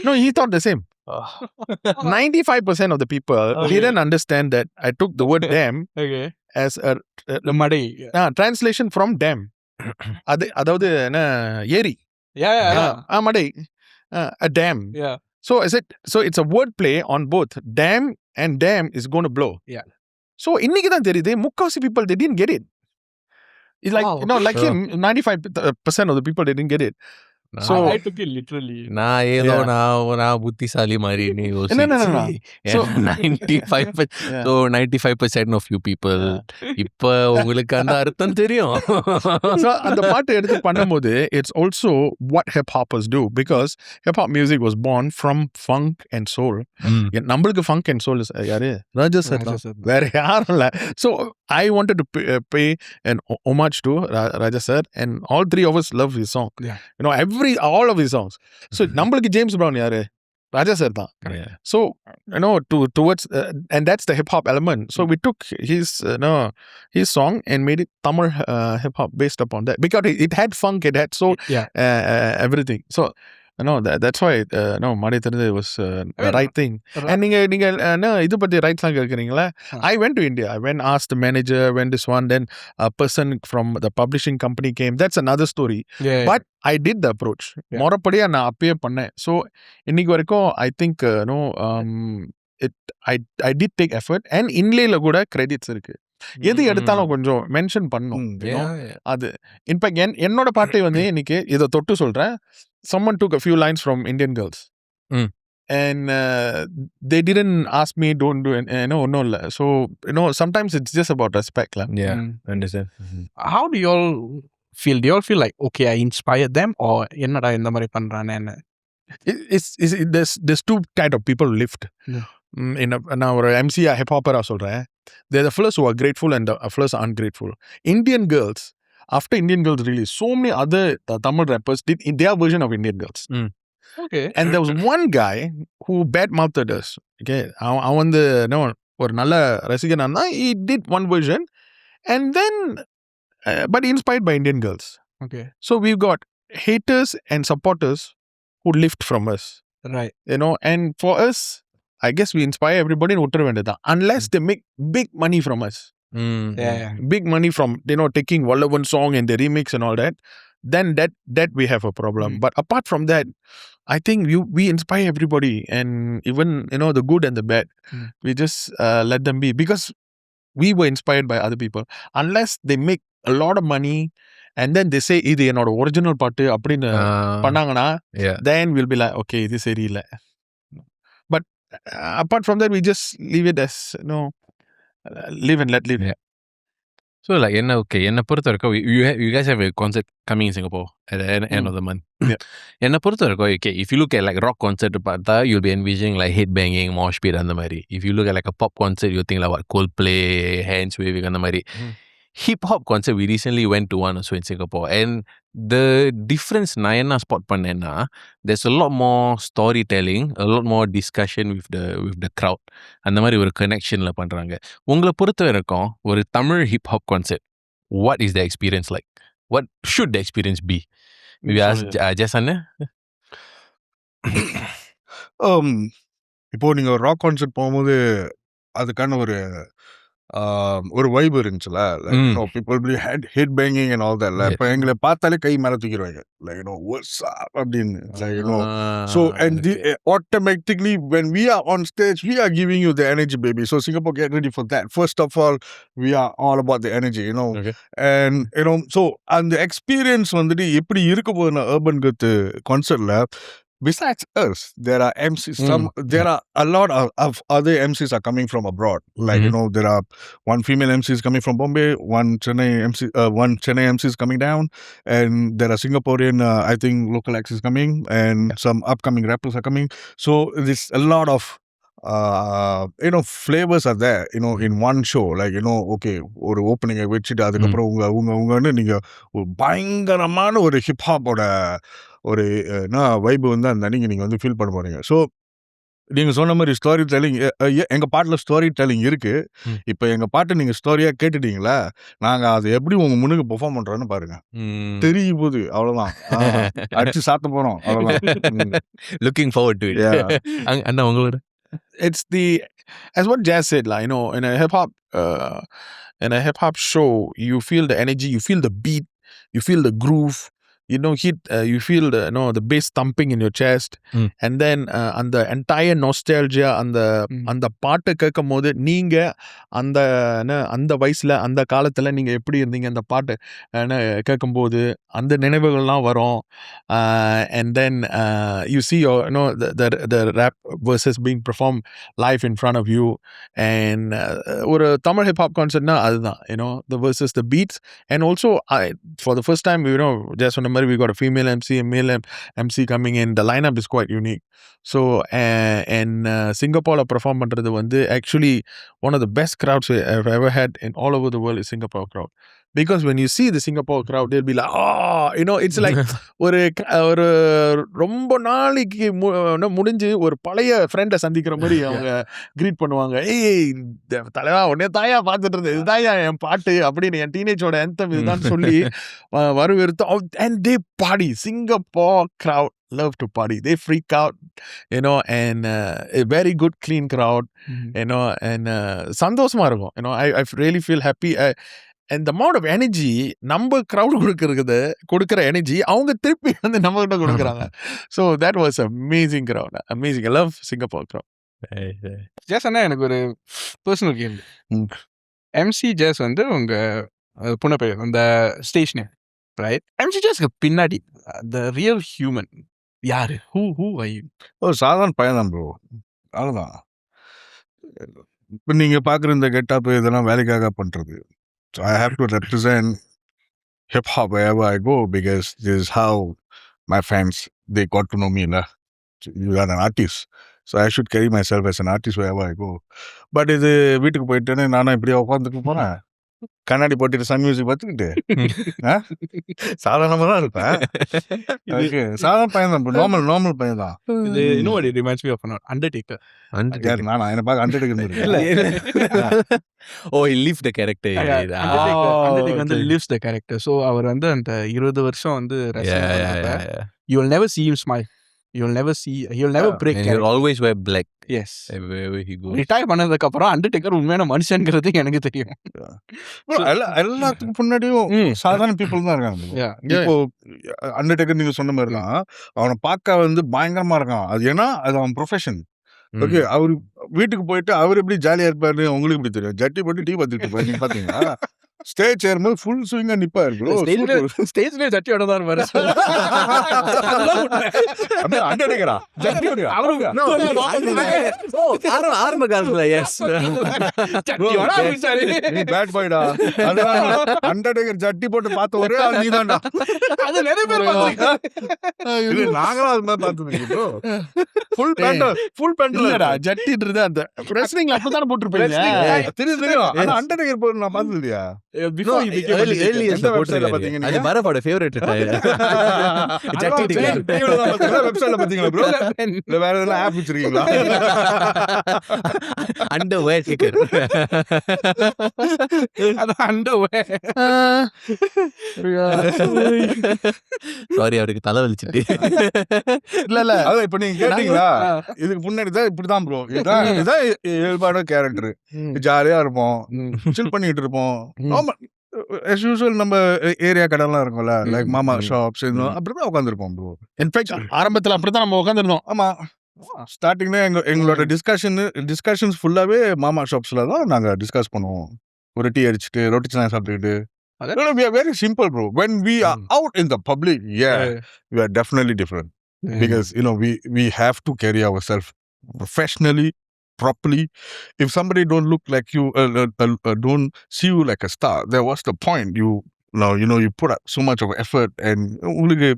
No, he thought the same. 95% of the people didn't understand that I took the word damn as a மடை translation from dam. அதாவது என்ன ஏரி. மடை a dam. Yeah. So it's a word play on both dam and dam is going to blow. Yeah. So இன்னைக்கு தான் தெரியுது முக்காவாசி people they didn't get it. It's like, like him, 95% of the people, they didn't get it. So I took it literally. நான் ஏதோ Yeah. நான் புத்திசாலி மாதிரின்னு No. யோசிச்சு So 95 yeah. so 95% of you people இப்ப உங்களுக்கு அந்த அர்த்தம் தெரியும். So அந்த பாட்டு எடுத்து பண்ணும்போது it's also what hip hoppers do because hip hop music was born from funk and soul. ம். நம்மளுக்கு funk and soul is யாரு ராஜா சார் Raja தான். sir. வேற யாரும் இல்ல. So I wanted to pay an homage to Raja sir and all three of us love his song. Yeah. You know all of his songs. So நம்மளுக்கு James brown யாரு ராஜா sir தான். Yeah. So you know towards and that's the hip hop element. So we took his his song and made it Tamil hip hop based upon that because it had funk, it had soul, Yeah. everything. So that's why no Mari Therese was the right thing. Right. And நீங்க இது பத்தி right song கேக்குறீங்களா? I went to India. I went asked the manager when this one, then a person from the publishing company came. That's another story. Yeah. But I did the approach. Yeah. மொறப்படியா நான் அப்பயே பண்ணேன். So இன்னைக்கு வரைக்கும் I think I did take effort and இன்லேல கூட credits இருக்கு. எது எடுத்தாலும் கொஞ்சம் மென்ஷன் பண்ணும். you know. Yeah. அது இன்ஃபேக்ட் என்னோட பாட்டை வந்து இன்னைக்கு இதை தொட்டு சொல்றேன். Someone took a few lines from Indian Girls. Mm. And they didn't ask me don't do it. No. So sometimes it's just about respect lah. Yeah. Mm. Understand. How do you all feel? Do you all feel like, okay, I inspired them, or என்னடா இந்த மாதிரி பண்றானேன்னு? There's two kind of people who lift. Yeah. நான் ஒரு MC hip hopper சொல்றேன். They're the fellows who are grateful and the fellows are ungrateful. Indian Girls, after Indian Girls released, so many other Tamil rappers did in their version of Indian Girls. Okay. And there was one guy who bad-mouthed us. Okay, அவன் வந்து ஒரு நல்ல ரசிகனா இருந்தான். He did one version and then but inspired by Indian Girls. Okay. So we've got haters and supporters who lift from us. Right. And for us, I guess we inspire everybody in விட்டுற வேண்டியதுதான். Unless they make big money from us. Yeah. Big money from taking Vallavan song and the remix and all that, then that we have a problem. But apart from that, I think we inspire everybody, and even the good and the bad. We just let them be because we were inspired by other people. Unless they make a lot of money and then they say இது என்னோட original பாட்டு அப்படின்னு பண்ணாங்கன்னா, Yeah. then we'll be like, okay, இது சரியில்லை. But apart from that, we just leave it as live and let live. Yeah. So like என்னை பொறுத்த வரைக்கும் you guys have a concert coming in Singapore at the end of the month. Yeah. என்னை பொறுத்த வரைக்கும் okay, if you look at like rock concert பார்த்தா you'll be envisioning like head banging, mosh pit அந்த மாதிரி. If you look at like a pop concert you think like what Coldplay, hands waving அந்த மாதிரி. Hip hop concert we recently went to one also in Singapore, and the difference நான் என்ன spot பண்ணேன்னா there's a lot more storytelling, a lot more discussion with the crowd. அந்த மாதிரி ஒரு connectionல பண்றாங்க. உங்களை பொறுத்த வரைக்கும் ஒரு Tamil hip hop concert what is the experience like? What should the experience be? Maybe ask Jason. இப்போ நீங்க ஒரு ராக் கான்சர்ட் போகும்போது அதுக்கான ஒரு வைப் இருந்துச்சுல, like people be head banging and all that. இப்போ எங்களை பார்த்தாலே கை மேல தூக்கிடுவாங்க, லைக் வாட்ஸ் அப் அப்படின்னு, like so and automatically when we are on stage we are giving you the energy, baby. So Singapore, get ready for that. First of all, we are all about the energy, Okay. and so and the experience வந்துட்டு எப்படி இருக்க போகுதுன்னா urban Guth concertல, besides us, there are MCs. There are a lot of other MCs are coming from abroad. Like there are one female MC is coming from Bombay, one Chennai MC is coming down, and there are Singaporean I think local acts is coming, and some upcoming rappers are coming. So there's a lot of flavors are there, in one show. Like okay, ஒரு ஓப்பனிங்கை வச்சுட்டு அதுக்கப்புறம் உங்க நீங்க ஒரு பயங்கரமான ஒரு ஹிப்ஹாப்போட ஒரு vibe வந்து அந்த அன்னைக்கு நீங்க வந்து ஃபீல் பண்ண போறீங்க. ஸோ நீங்க சொன்ன மாதிரி ஸ்டோரி டெல்லிங், எங்க பாட்டுல ஸ்டோரி டெல்லிங் இருக்கு. இப்போ எங்க பாட்டு நீங்க ஸ்டோரியா கேட்டுட்டீங்களா, நாங்க அதை எப்படி உங்க முன்னுக்கு பெர்ஃபார்ம் பண்றோம்னு பாருங்க, தெரிய போகுது. அவ்வளவுதான், அடிச்சு சாத்த போறோம், அவ்வளவுதான். Looking forward to it. அண்ணா உங்களோட It's as what Jazz said, like, in a hip hop show, you feel the energy, you feel the beat, you feel the groove, you feel the bass thumping in your chest, and then அந்த entire nostalgia அந்த பாட்டு கேட்கும் போது நீங்க அந்த வயசுல அந்த காலத்துல நீங்க எப்படி இருந்தீங்க அந்த பாட்டு கேட்கும்போது அந்த நினைவுகள்லாம் வரும். And then you see the rap verses being performed live in front of you, and ஒரு தமிழ் hip hop concertனா அதுதான், the verses, the beats, and also for the first time, just சொன்ன மாதிரி we got a female MC, a male MC coming in. The lineup is quite unique. So and Singapore perform பண்றது வந்து actually one of the best crowds I've ever had in all over the world is Singapore crowd. Because when you see the Singapore crowd, they'll be like, it's like ஒரு ரொம்ப நாளைக்கு முடிஞ்சு ஒரு பழைய ஃப்ரெண்டை சந்திக்கிற மாதிரி அவங்க கிரீட் பண்ணுவாங்க. ஏய் தலைவா உடனே தாயா பார்த்துட்டு இருந்தது, இதுதாயா என் பாட்டு அப்படின்னு, என் டீனேஜோட anthem இதுதான் சொல்லி வரவேற்று. And they party. Singapore crowd love to party. They freak out, and a very good clean crowd, and சந்தோஷமா இருக்கும். I really feel happy. And the amount of energy நம்ம crowd கொடுக்கிற energy அவங்க திருப்பி வந்து நம்ம கிட்ட கொடுக்குறாங்க. So that was amazing crowd. Amazing. I love Singapore crowd. ஜேஸ் அண்ணா, எனக்கு ஒரு பர்சனல் கேள்வி. எம்சி ஜேஸ் வந்து உங்க புனப்பெயர் அந்த ஸ்டேஷனு, ரைட்? எம்சி ஜேஸ்க்கு பின்னாடி த ரியல் ஹியூமன் யாரு? Who I you? ஒரு சாதாரண பையன் தான் ப்ரோ, அவ்வளோதான். இப்போ நீங்கள் பார்க்குற இந்த கெட்டப் இதெல்லாம் வேலைக்காக பண்ணுறது. So I have to represent hip hop wherever I go, because this is how my fans, they got to know me. You are an artist, so I should carry myself as an artist wherever I go. But இது வீட்டுக்கு போயிட்டேன்னு நானும் இப்படியே உட்காந்துட்டு போனேன், கண்ணாடி போட்டுட்டு Sun music பார்த்துக்கிட்டு சாதாரணமாக தான் இருப்பேன். சாதாரண பையன் தான், நார்மல் பையன் தான். இது இன்னும் it reminds me of an Undertaker. நானா என்ன பார்க்க Undertaker Oh, he lived the character. Undertaker வந்து lives the character. So அவர் வந்து அந்த 20 வருஷம் வந்து you will never see him smile. He'll never break And character. he'll always wear black Yes. wherever he goes. Retire பண்ணதுக்கு அப்புறம் Undertaker உண்மையான மனுஷங்கிறது எனக்கு தெரியும். எல்லாத்துக்கும் முன்னாடியும் சாதாரண பீப்புள் தான் இருக்காங்க. இப்போ அண்டர்டேக்கர் நீங்க சொன்ன மாதிரி தான், அவனை பார்க்க வந்து பயங்கரமா இருக்கான். அது ஏன்னா அது அவன் ப்ரொஃபஷன். ஓகே, அவரு வீட்டுக்கு போயிட்டு அவர் எப்படி ஜாலியா இருப்பாரு உங்களுக்கு எப்படி தெரியும்? ஜட்டி போட்டு டீ பார்த்துட்டு இருப்பாரு. நீங்க பாத்தீங்களா? ஸ்டேஜ் ஏறும்போது ஃபுல் ஸ்விங்கா நிப்பாரு ப்ரோ. ஸ்டேஜ்லயே ஜட்டியோட தான் இருப்பாரு. அண்டர்டேக்கரா ஜட்டியோட ஆரம்ப காலத்துல நீ பேட் பாய்டா. அண்டர்டேக்கர் ஜட்டி போட்டு பார்த்த ஒரே ஆள் நீ தான்டா. அது நிறைய பேர் இது நாங்களும் அது மாதிரி பார்த்தது ப்ரோ. ஃபுல் பேண்ட்ல ஜட்டின்றது அந்த ரெஸ்லிங்ல அப்பதானே போட்டுருப்பீங்க. தெரியும். ஆனா அண்டர்டேக்கர் போட்டு நான் பார்த்தது இல்லையா? before you became எந்த வெப்சைட்ல பாத்தீங்க? அது மரபோட ஃபேவரட் ஜட்டி வெப்சைட்ல பாத்தீங்களா ப்ரோ? இல்ல வேற ஏதாவது ஆப் வச்சிருக்கீங்களா? Underwear ticker. அது அண்டர்வேர். சாரி, அவருக்கு தலை வலிச்சிட்டு. இல்ல அதான் இப்ப நீங்க கேட்டீங்களா? இதுக்கு முன்னாடி தான் இப்படிதான் ப்ரோ. இதான் இயல்பான கேரக்டர். ஜாலியா இருப்போம், சில் பண்ணிட்டு இருப்போம். as usual நம்ம ஏரியா கடைலாம் இருக்கும்ல, லைக் மாமா ஷாப்ஸ், அப்படிதான் உட்காந்துருப்போம் ப்ரோ. இன்ஃபேக்ட் ஆரம்பத்துல அப்படிதான் நம்ம உட்காந்துருந்தோம். ஆமா, ஸ்டார்டிங்ல எங்களோட டிஸ்கஷன்ஸ் ஃபுல்லாவே மாமா ஷாப்ஸ்ல தான் நாங்க டிஸ்கஸ் பண்ணுவோம். ஒரு டீ அடிச்சுட்டு ரொட்டி சாய் சாப்பிட்டுக்கிட்டு. we are very simple bro. When we are out in the public, we are definitely different. Because we have to carry ourselves professionally, properly. If somebody don't look like you, don't see you like a star, then what's the point? You put up so much of effort, and உங்களுக்கு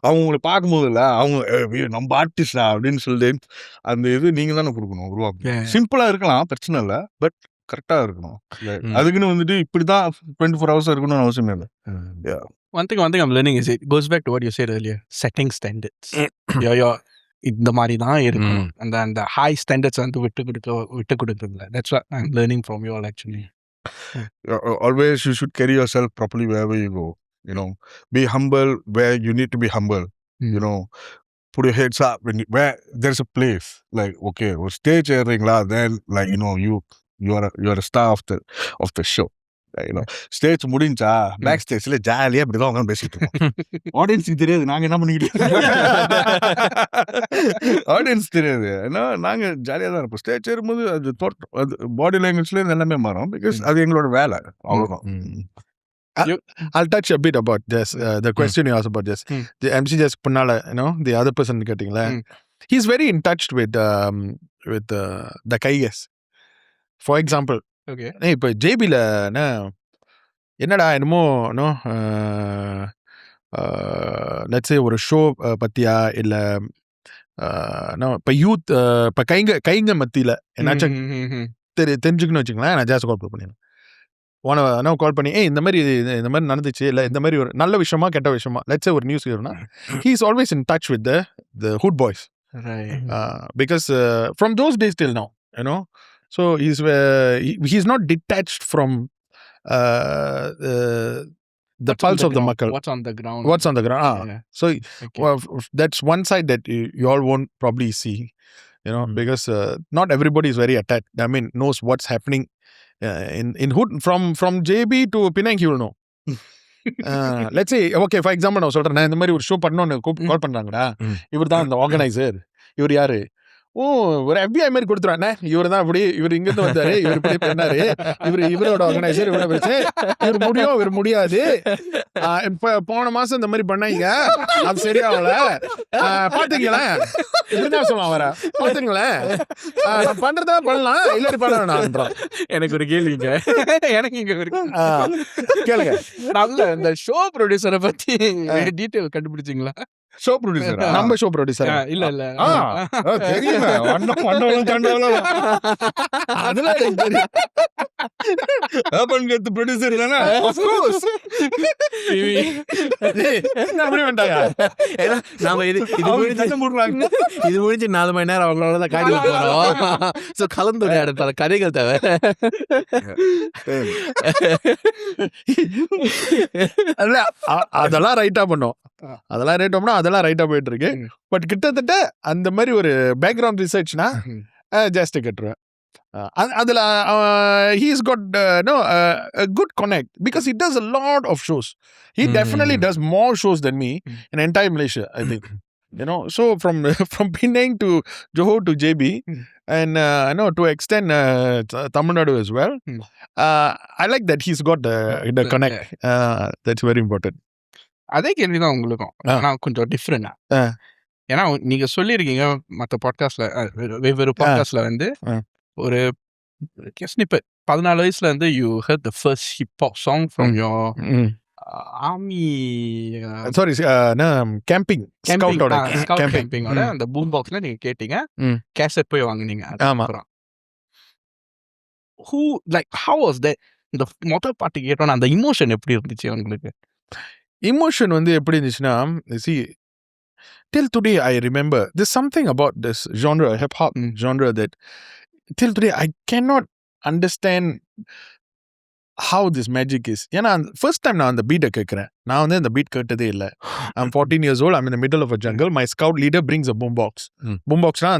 அவங்களை பார்க்கும்போதுல அவங்க நம்ம ஆர்டிஸ்டா அப்படின்னு சொல்லிட்டு அந்த இது நீங்க தானே கொடுக்கணும். உருவாக்கணும். சிம்பிளா இருக்கலாம், பிரச்சனை இல்லை, பட் கரெக்டா இருக்கணும். அதுக்குன்னு வந்துட்டு இப்படிதான் 24 hours இருக்கணும்னு அவசியம் இல்லை. One thing I'm learning is it goes back to what you said earlier, setting standards. இந்த மாதிரி தான் இருக்கணும். அந்த ஹை ஸ்டாண்டர்ட்ஸ் வந்து விட்டு கொடுக்குறதுல. That's what I'm learning from you all actually. Always you should carry yourself properly wherever you go. Be humble where you need to be humble. Put your heads up where there's a place. Like, okay, or stage airingla, then like you are a star of the show. Stage முடிஞ்சா back ஸ்டேஜ்ல ஜாலியா இப்படிதான் உட்காந்து பேசிட்டு இருக்கோம். ஆடியன்ஸுக்கு தெரியாது நாங்க என்ன பண்ணிக்கிட்டு ஆடியன்ஸ் தெரியாது. ஏன்னா நாங்க ஜாலியா தான் இருப்போம். ஸ்டேஜ் ஏறும்போது அது பாடி லாங்குவேஜ்ல எல்லாமே மாறும். பிகாஸ் அது எங்களோட வேலை, அவ்வளவுதான். I'll touch a bit about this. The question you asked about this. The MC just பண்ணால, the other person கேட்டீங்களா, he's very in touch with the guys. For example, okay இப்போ ஜேபியில் என்னடா என்னமோ லெட்ஸ் சே ஒரு show பத்தியா இல்லை இப்போ youth இப்போ கைங்க மத்தியில் என்னாச்சும் தெரிஞ்சுக்கணும்னு வச்சுங்களேன், நான் ஜாஸ்தி கால் பண்ணிடுவேன். கால் பண்ணி இந்த மாதிரி நடந்துச்சு, இல்லை இந்த மாதிரி ஒரு நல்ல விஷயமா கெட்ட விஷயமா, லெட்ஸ் சே ஒரு நியூஸ் இருக்குன்னா, he is always in touch with the hood boys. Because from those days till now, so he's not detached from the pulse of the மக்கள். What's on the ground? What's on the ground? Yeah. So Okay. that's one side that you all won't probably see, because not everybody is very attached. I mean, knows what's happening in hood from JB to Penang. He will know. Let's say, okay, for example, நான் சொல்றேன், நான் இந்த மாதிரி ஒரு show பண்ணோன்னு கால் பண்றாங்கடா, இவர் தான் இந்த ஆர்கனைசர், இவர் யாரு, ஒரு FBI மாதிரி கொடுத்துருவானே, இவர் தான் அப்படி, இவர் இங்கிருந்து வந்தாரு, இவர் இப்படி பண்ணாரு, இவரோட ஆர்கனைசர், இவரோட வச்சு இவர் முடியும், இவர் முடியாது, இப்ப போன மாசம் இந்த மாதிரி பண்ணாங்க, அது சரியாவல, பாத்தீங்களேன், இப்படிதான் சொல்லுவான் வர, பாத்தீங்களேன், பண்றதா பண்ணலாம், இல்லாட்டி பண்ண வேணாம்ன்றான். எனக்கு ஒரு கேள்விங்க, எனக்கு இங்க இருக்கு. கேளுங்க. நல்ல இந்த ஷோ ப்ரொடியூசரை பத்தி டீட்டெயில் கண்டுபிடிச்சிங்களா? ஷோ ப்ரொடியூசர் நம்ம ஷோ ப்ரொடியூசர் இல்ல இல்ல தெரியுமே, அதெல்லாம் எனக்கு தெரியும். ப்ரொடியூசர் தானே. அப்படி வேண்டாங்க. ஏன்னா நாம இது முடிஞ்சு 4 மணி நேரம் அவங்களோட தான் காடி போறோம். ஸோ கலந்துரையாட பல கதைகள் தேவை. அதெல்லாம் ரைட்டா பண்ணோம், அதெல்லாம் ரைட்டோம்னா அதெல்லாம் ரைட்டா போயிட்டு இருக்கு. பட் கிட்டத்தட்ட அந்த மாதிரி ஒரு பேக்ரவுண்ட் ரிசர்ச்னா ஜாஸ்தி கட்டுருவேன். அதுல he's got a good connect because he does a lot of shows. He definitely does more shows than me in entire Malaysia, I think. So from Penang to Johor to JB, and to extend Tamil Nadu as well. I like that he's got the connect. That's very important. அதே கேள்விதான் உங்களுக்கும். நான் கொஞ்சம் டிஃப்ரெண்டா, ஏன்னா நீங்க சொல்லியிருக்கீங்க மற்ற பாட்காஸ்ட்ல, வெவ்வேறு பாட்காஸ்ட்ல வந்து ஒரு ஸ்னிப்பெட் 14 வயசுல இருந்து you heard the first hip hop song from your army sorry camping ஸ்கவுட்டோட கேம்பிங்கோட அந்த பூம் பாக்ஸ்ல நீங்க கேட்டீங்க, கேசட் போய் வாங்குனீங்க. ஆமா. Who like how was that? இந்த மொதல் பாட்டு கேட்டோன்னா அந்த இமோஷன் எப்படி இருந்துச்சு உங்களுக்கு? இமோஷன் வந்து எப்படி இருந்துச்சுன்னா, see, till today I remember there's something about this genre, hip hop genre, that till today I cannot understand how this magic is. ஏன்னா ஃபர்ஸ்ட் டைம் நான் அந்த பீட்டை கேட்குறேன், நான் வந்து அந்த பீட் கேட்டதே இல்லை. I'm 14 years old, I'm in the middle of a jungle, my scout leader brings a boom box. Boom boxனா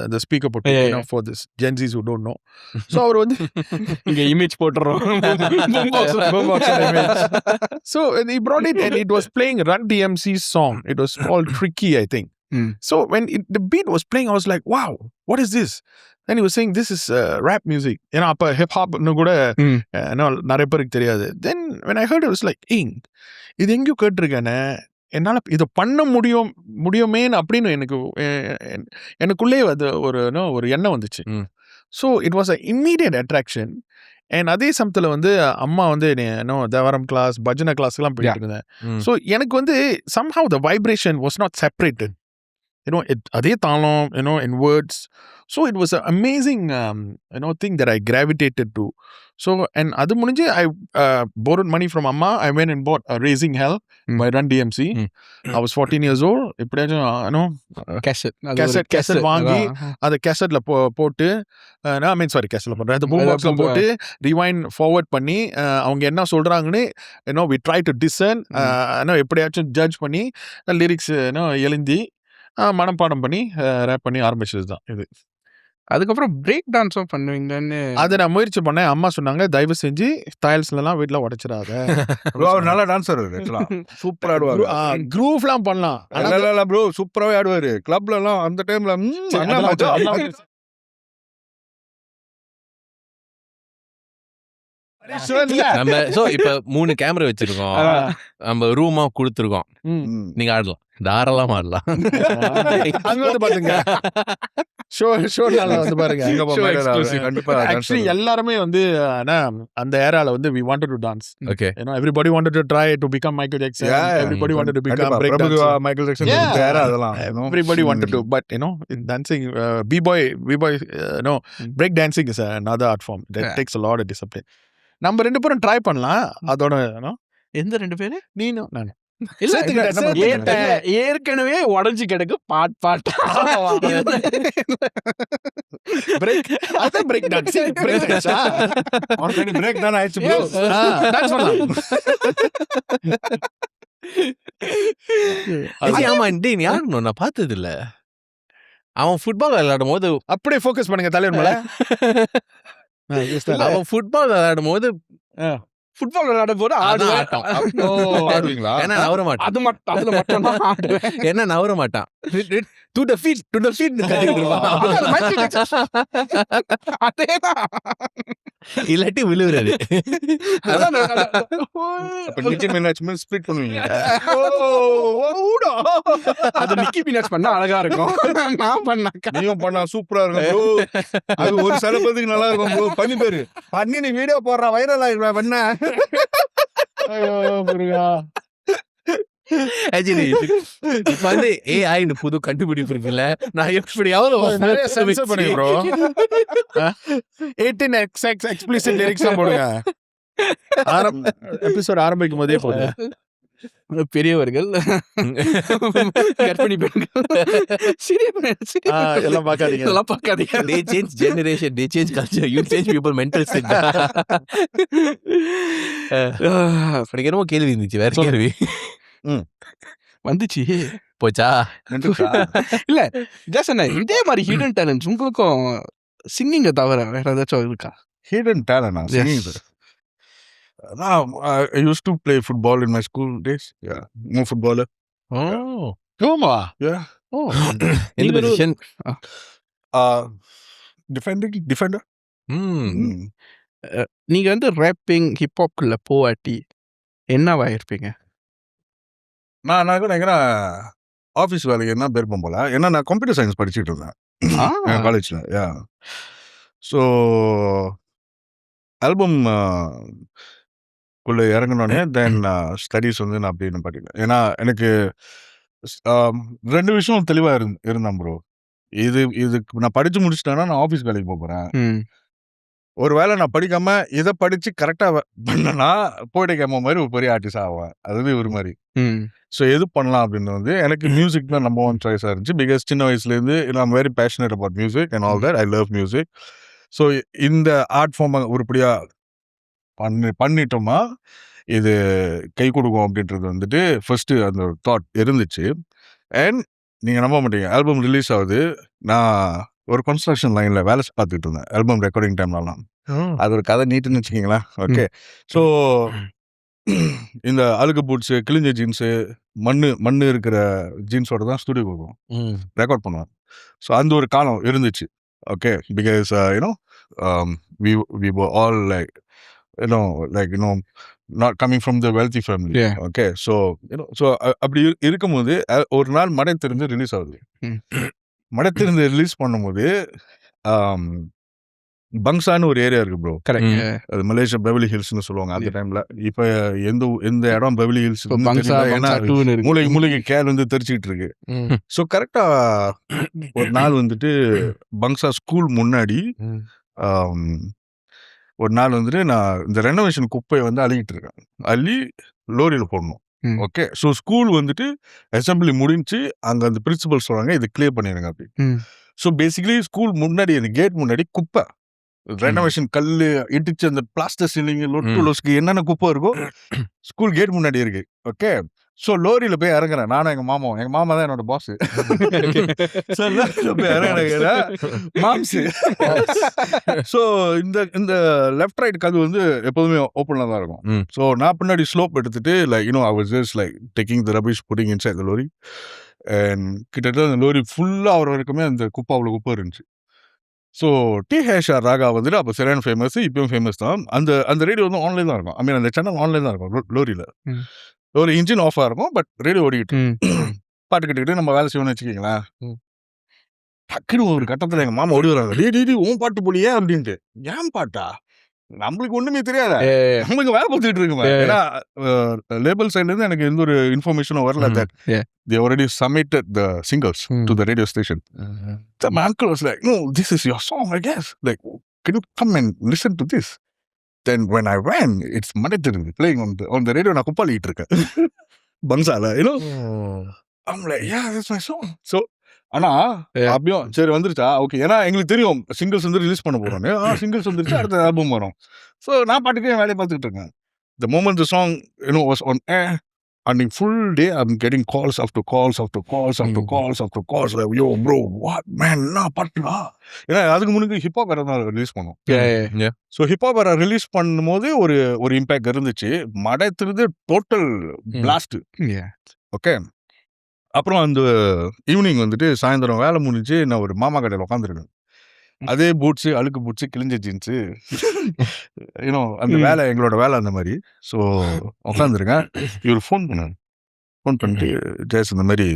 அந்த ஸ்பீக்கர் போட்டு, for this Gen Zs who don't know. So அவர் வந்து இங்க இமேஜ் போட்டுறோம், boom box image. So he brought it and it was playing Run DMC's song. It was called Tricky, I think. So when the beat was playing, I was like, wow, what is this? Then he was saying this is rap music. ஏன்னா அப்ப hip ஹாப்னு கூட நிறைய பேருக்கு தெரியாது. Then when I heard it, was like, இது எங்கேயோ கேட்டிருக்கேனே, என்னால் இதை பண்ண முடியுமேன்னு அப்படின்னு எனக்குள்ளே அது ஒரு எண்ணம் வந்துச்சு. So it was a immediate attraction. And அதே சமயத்தில் வந்து அம்மா வந்து தேவாரம் கிளாஸ், பஜனை கிளாஸ்லாம் போயிட்டு இருந்தேன். ஸோ எனக்கு வந்து somehow the vibration was not separated. அதே தாளம், in words. So it was an amazing, thing that I gravitated to. So, and adu munije, I borrowed money from amma. I went and bought Raising Hell by Run DMC. I was 14 years old. Cassette வாங்கி அந்த கேசட்ல போட்டு, I mean sorry, கேசட்ல போடுறேன், அந்த boom பாக்ஸ்ல போட்டு rewind forward பண்ணி அவங்க என்ன சொல்றாங்கன்னு we try to discern, எப்படியாச்சும் ஜட்ஜ் பண்ணி லிரிக்ஸ் எழுந்தி மனப்பாடம் பண்ணி ரேப் பண்ணி ஆரம்பிச்சது தான் இது. அதுக்கப்புறம் பிரேக் டான்ஸும் பண்ணுவீங்கன்னு அதை நான் முயற்சி பண்ணேன். அம்மா சொன்னாங்க, தயவு செஞ்சு டைல்ஸ்லாம் வீட்டில் உடைச்சிடாத. ப்ரோ அவர் நல்லா டான்ஸர் ஆக்சுவலா சூப்பரா ஆடுவாரு. க்ரூவ்லாம் பண்ணலாம். இல்ல ப்ரோ சூப்பராவே ஆடுவாரு. கிளப்ல எல்லாம் அந்த டைம்ல நம்ம சோ இப்ப 3 கேமரா வச்சிருக்கோம். நம்ம ரூமா கொடுத்துருக்கோம். நீங்க ஆடலாம், தாராளமா ஆடலாம். அங்க வந்து பாத்துங்க, ஷோனால வந்து பாருங்க. கண்டிப்பா ஆக்சுவலி எல்லாருமே வந்து அந்த ஏரால வந்து we wanted to dance. Okay, You know, everybody wanted to try to become Michael Jackson. Everybody wanted to become break dancer. Michael Jackson Yeah. அதெல்லாம் Everybody wanted to, but you know, in dancing, b-boy, no, break dancing is another art form that Yeah. takes a lot of discipline. நம்ம 2 பேரும் try பண்ணலாம். அதோட எந்த 2 பேரு? நீனும் நானும் இல்ல, சேர்த்துக்கிட்டேன். ஏற்கனவே உடஞ்சு கிடக்கு பாட்டா பிரேக், அதான் பிரேக் டான்சிங். பிரேக் டான்ஸா பிரேக் தான் ஆயிடுச்சு ப்ரோ. டான்ஸ் பண்ணலாம். ஆமா டேய், நீ ஆடணும், நான் பார்த்தது இல்ல. அவன் ஃபுட்பால் விளையாடும் போது அப்படியே ஃபோக்கஸ் பண்ணுங்க தலைவர் மேல. அவன் ஃபுட்பால் விளையாடும் போது ஃபுட்பால் விளையாட போது அதான் ஆடுவேன். ஆட்டம். ஆடுவீங்களா? ஏன்னா நவர மாட்டான். அதுல மட்டும் தான் ஆடுவேன். என்ன நவர மாட்டான். டு த ஃபீட் அதேதான். இல்லாட்டி விழுவுறாரு. அதான் அப்ப நிக்கி மினாஜ் மாதிரி ஸ்ப்ளிட் பண்ணுவீங்க. அது நிக்கி மினாஜ் பண்ணா அழகா இருக்கும். நான் பண்ணாக்கா நீயும் பண்ணா சூப்பரா இருக்கும் ப்ரோ. அது ஒரு சில பேருக்கு நல்லா இருக்கும் ப்ரோ. பண்ணி பேரு பண்ணி நீ வீடியோ போடுற வைரல் ஆயிடுவேன் பண்ண. ஆக்சுவலி இப்ப வந்து ஏஐன்னு புது கண்டுபிடிப்பு இருக்குல்ல, நான் எப்படியாவது நிறைய சென்சர் பண்ணுங்க ப்ரோ. 18xx எக்ஸ்பிளிசிட் லிரிக்ஸ்லாம் போடுங்க. எபிசோட் ஆரம்பிக்கும் போதே போடுங்க. பெரியவர்கள், கர்ப்பிணி பெண்கள், எல்லாம் பார்க்காதீங்க. எல்லாம் பார்க்காதீங்க. they change generation, they change culture, you change people mental state. எனக்கு என்னமோ கேள்வி இருந்துச்சு, வேற கேள்வி வந்துச்சு போச்சா? இல்ல ஜஸ்ட் என்ன இதே மாதிரி ஹிடன் டேலண்ட்ஸ் உங்களுக்கும் சிங்கிங்க தவிர வேற ஏதாச்சும் இருக்கா? Hidden talent singing. I used to play football in my school days. Yeah, more footballer. ஆமா. Yeah. எந்த பொசிஷன்? Defender. நீங்க வந்து ரேப்பிங் ஹிப்ஹாப்குள்ள போவாட்டி என்னவா இருப்பீங்க? நான் கூட நினைக்கிறேன் ஆஃபீஸ் வேலைக்கு என்ன பேருப்போம் போல. ஏன்னா நான் கம்ப்யூட்டர் சயின்ஸ் படிச்சுட்டு இருந்தேன் காலேஜில். யா, ஸோ ஆல்பம் குள்ளே இறங்கினோடனே தென் ஸ்டடீஸ் வந்து நான் அப்படின்னு படிக்கிறேன். ஏன்னா எனக்கு 2 விஷயம் தெளிவாக இருந்தேன் ப்ரோ. இதுக்கு நான் படித்து முடிச்சிட்டேன்னா நான் ஆஃபீஸ் வேலைக்கு போகிறேன். ஒரு வேளை நான் படிக்காம இதை படிச்சு கரெக்டா பண்ணனா போய்டே மாதிரி ஒரு பெரிய ஆர்டிஸ்ட் ஆவேன். அதுவே ஒரு மாதிரி. ஸோ எது பண்ணலாம் அப்படின்னு வந்து எனக்கு மியூசிக் தான் நம்பர் 1 சாய்ஸாக இருந்துச்சு. பிகாஸ் சின்ன வயசுலேருந்து I'm very passionate about music and all that. I love music. So இந்த ஆர்ட் ஃபார்மை உருப்படியாக பண்ணிட்டோமா இது கை கொடுக்கும் அப்படின்றது வந்துட்டு ஃபர்ஸ்ட் அந்த தாட் இருந்துச்சு. அண்ட் நீங்கள் நம்ப மாட்டீங்க, ஆல்பம் ரிலீஸ் ஆகுது. நான் ஒரு கன்ஸ்ட்ரக்ஷன் லைனில் வேலை பார்த்துட்டு இருந்தேன் ஆல்பம் ரெக்கார்டிங் டைம்லலாம். அது ஒரு கதை நீட்டுன்னு வச்சுக்கிங்களேன். ஓகே, ஸோ இந்த அழுக்கு பூட்ஸு, கிழிஞ்ச ஜீன்ஸு, மண்ணு இருக்கிற ஜீன்ஸோட தான் ஸ்டுடியோ போகும், ரெக்கார்ட் பண்ணுவேன். ஸோ அந்த ஒரு காலம் இருந்துச்சு. Okay, because you know we were all like not coming from the wealthy family. Yeah. Okay, so அப்படி இருக்கும்போது ஒரு நாள் மடை திறந்து ரிலீஸ் ஆகுது. மடை திறந்து ரிலீஸ் பண்ணும்போது பங்சான்னு ஒரு ஏரியா இருக்கு ப்ரோ. கரெக்ட். அது மலேசியா பெவலி ஹில்ஸ்னு சொல்லுவாங்க அந்த டைம்ல. இப்ப எந்த இடம் பெவலி ஹில்ஸ் மூளைக்கு கேள் வந்து தெரிச்சுக்கிட்டு இருக்கு. ஸோ கரெக்டா ஒரு நாள் வந்துட்டு பங்சா ஸ்கூல் முன்னாடி ஒரு நாள் வந்துட்டு நான் இந்த ரெனோவேஷன் குப்பையை வந்து அள்ளிக்கிட்டு இருக்கேன். அள்ளி லோரியில் போடணும். ஓகே, ஸோ ஸ்கூல் வந்துட்டு அசம்பிளி முடிஞ்சு அங்கே அந்த பிரின்சிபல் சொல்கிறாங்க இது கிளியர் பண்ணிடுங்க அப்படி. ஸோ பேசிக்கலி ஸ்கூல் முன்னாடி அந்த கேட் முன்னாடி குப்பை, ரெனோவேஷன் கல் இடிச்சு அந்த பிளாஸ்டர் சீலிங் லொஸ்க்கு என்னென்ன குப்பை இருக்கோ ஸ்கூல் கேட் முன்னாடி இருக்கு. ஓகே, ஸோ லோரியில் போய் இறங்குறேன் நானும் எங்கள் மாமா தான் என்னோட பாஸ். ஸோ லோரியில் போய் இறங்குறேன் மாம்ஸு. ஸோ இந்த லெஃப்ட் ரைட் கது வந்து எப்போதுமே ஓப்பனில் தான் இருக்கும். ஸோ நான் பின்னாடி ஸ்லோப் எடுத்துட்டு like I was just like taking the rubbish putting inside the lorry. And கிட்டத்தட்ட அந்த லோரி ஃபுல்லாக ஆகிற வரைக்குமே அந்த அவ்வளோ குப்பை இருந்துச்சு. ஸோ THR ராகா வந்துட்டு அப்போ சரியான ஃபேமஸ், இப்பயும் ஃபேமஸ் தான். அந்த ரேடியோ வந்து ஆன்லைன் தான் இருக்கும். அந்த சேனல் ஆன்லைன் தான் இருக்கும் லோரியில். லோரி இன்ஜின் ஆஃபாக இருக்கும், பட் ரேடியோ ஓடிக்கிட்டு பாட்டு கேட்டுக்கிட்டு நம்ம வேலை செய்யணும்னு வச்சுக்கிங்களேன். டக்குனு ஒரு கட்டத்தில் எங்கள் மாமா ஓடி வராங்க, டே உன் பாட்டு போலியே அப்படின்ட்டு. ஏன் பாட்டா? நம்மளுக்கு ஒண்ணுமே தெரியாத, நம்மளுக்கு வேலை பார்த்துட்டு இருக்குமா. ஏன்னா லேபிள் சைட்லேருந்து எனக்கு எந்த ஒரு இன்ஃபர்மேஷனும் வரல. That they already submitted the singles to the radio station. My uncle was like, no, this is your song, I guess. Like, can you come and listen to this? Then when I ran, it's Manathan playing on the radio. நான் குப்பாளிட்டு இருக்கேன் பங்சால, I'm like, yeah, that's my song. So ஆனா அப்படியும் சரி வந்துருச்சா okay, ஏன்னா எங்களுக்கு தெரியும் singles வந்து ரிலீஸ் பண்ண போறோம்னு. சிங்கிள்ஸ் வந்துருச்சு, அடுத்த ஆல்பம் வரும். ஸோ நான் பாட்டுக்கு வேலையை பார்த்துக்கிட்டு இருக்கேன். The moment the song was on air, and in full day I'm getting calls after calls after calls after calls after calls, like, yo bro, what man, நான் பாட்டுடா. ஏன்னா அதுக்கு முன்னாடி ஹிப்ஹாப் வேற தான் ரிலீஸ் பண்ணோம். ஸோ ஹிப்ஹாப் வேற release பண்ணும்போது ஒரு இம்பேக்ட் இருந்துச்சு. மடத்துறது டோட்டல் பிளாஸ்ட். ஓகே, அப்புறம் அந்த ஈவினிங் வந்துட்டு சாயந்தரம் வேலை முடிஞ்சு நான் ஒரு மாமா கடையில் உட்காந்துருக்கேன். அதே பூட்ஸு, அழுக்கு பூட்ஸு, கிழிஞ்ச ஜீன்ஸு, அந்த வேலை எங்களோட வேலை அந்த மாதிரி. ஸோ உட்காந்துருக்கேன். இவர் ஃபோன் பண்ணிட்டு ஜெயஸ் இந்த மாதிரி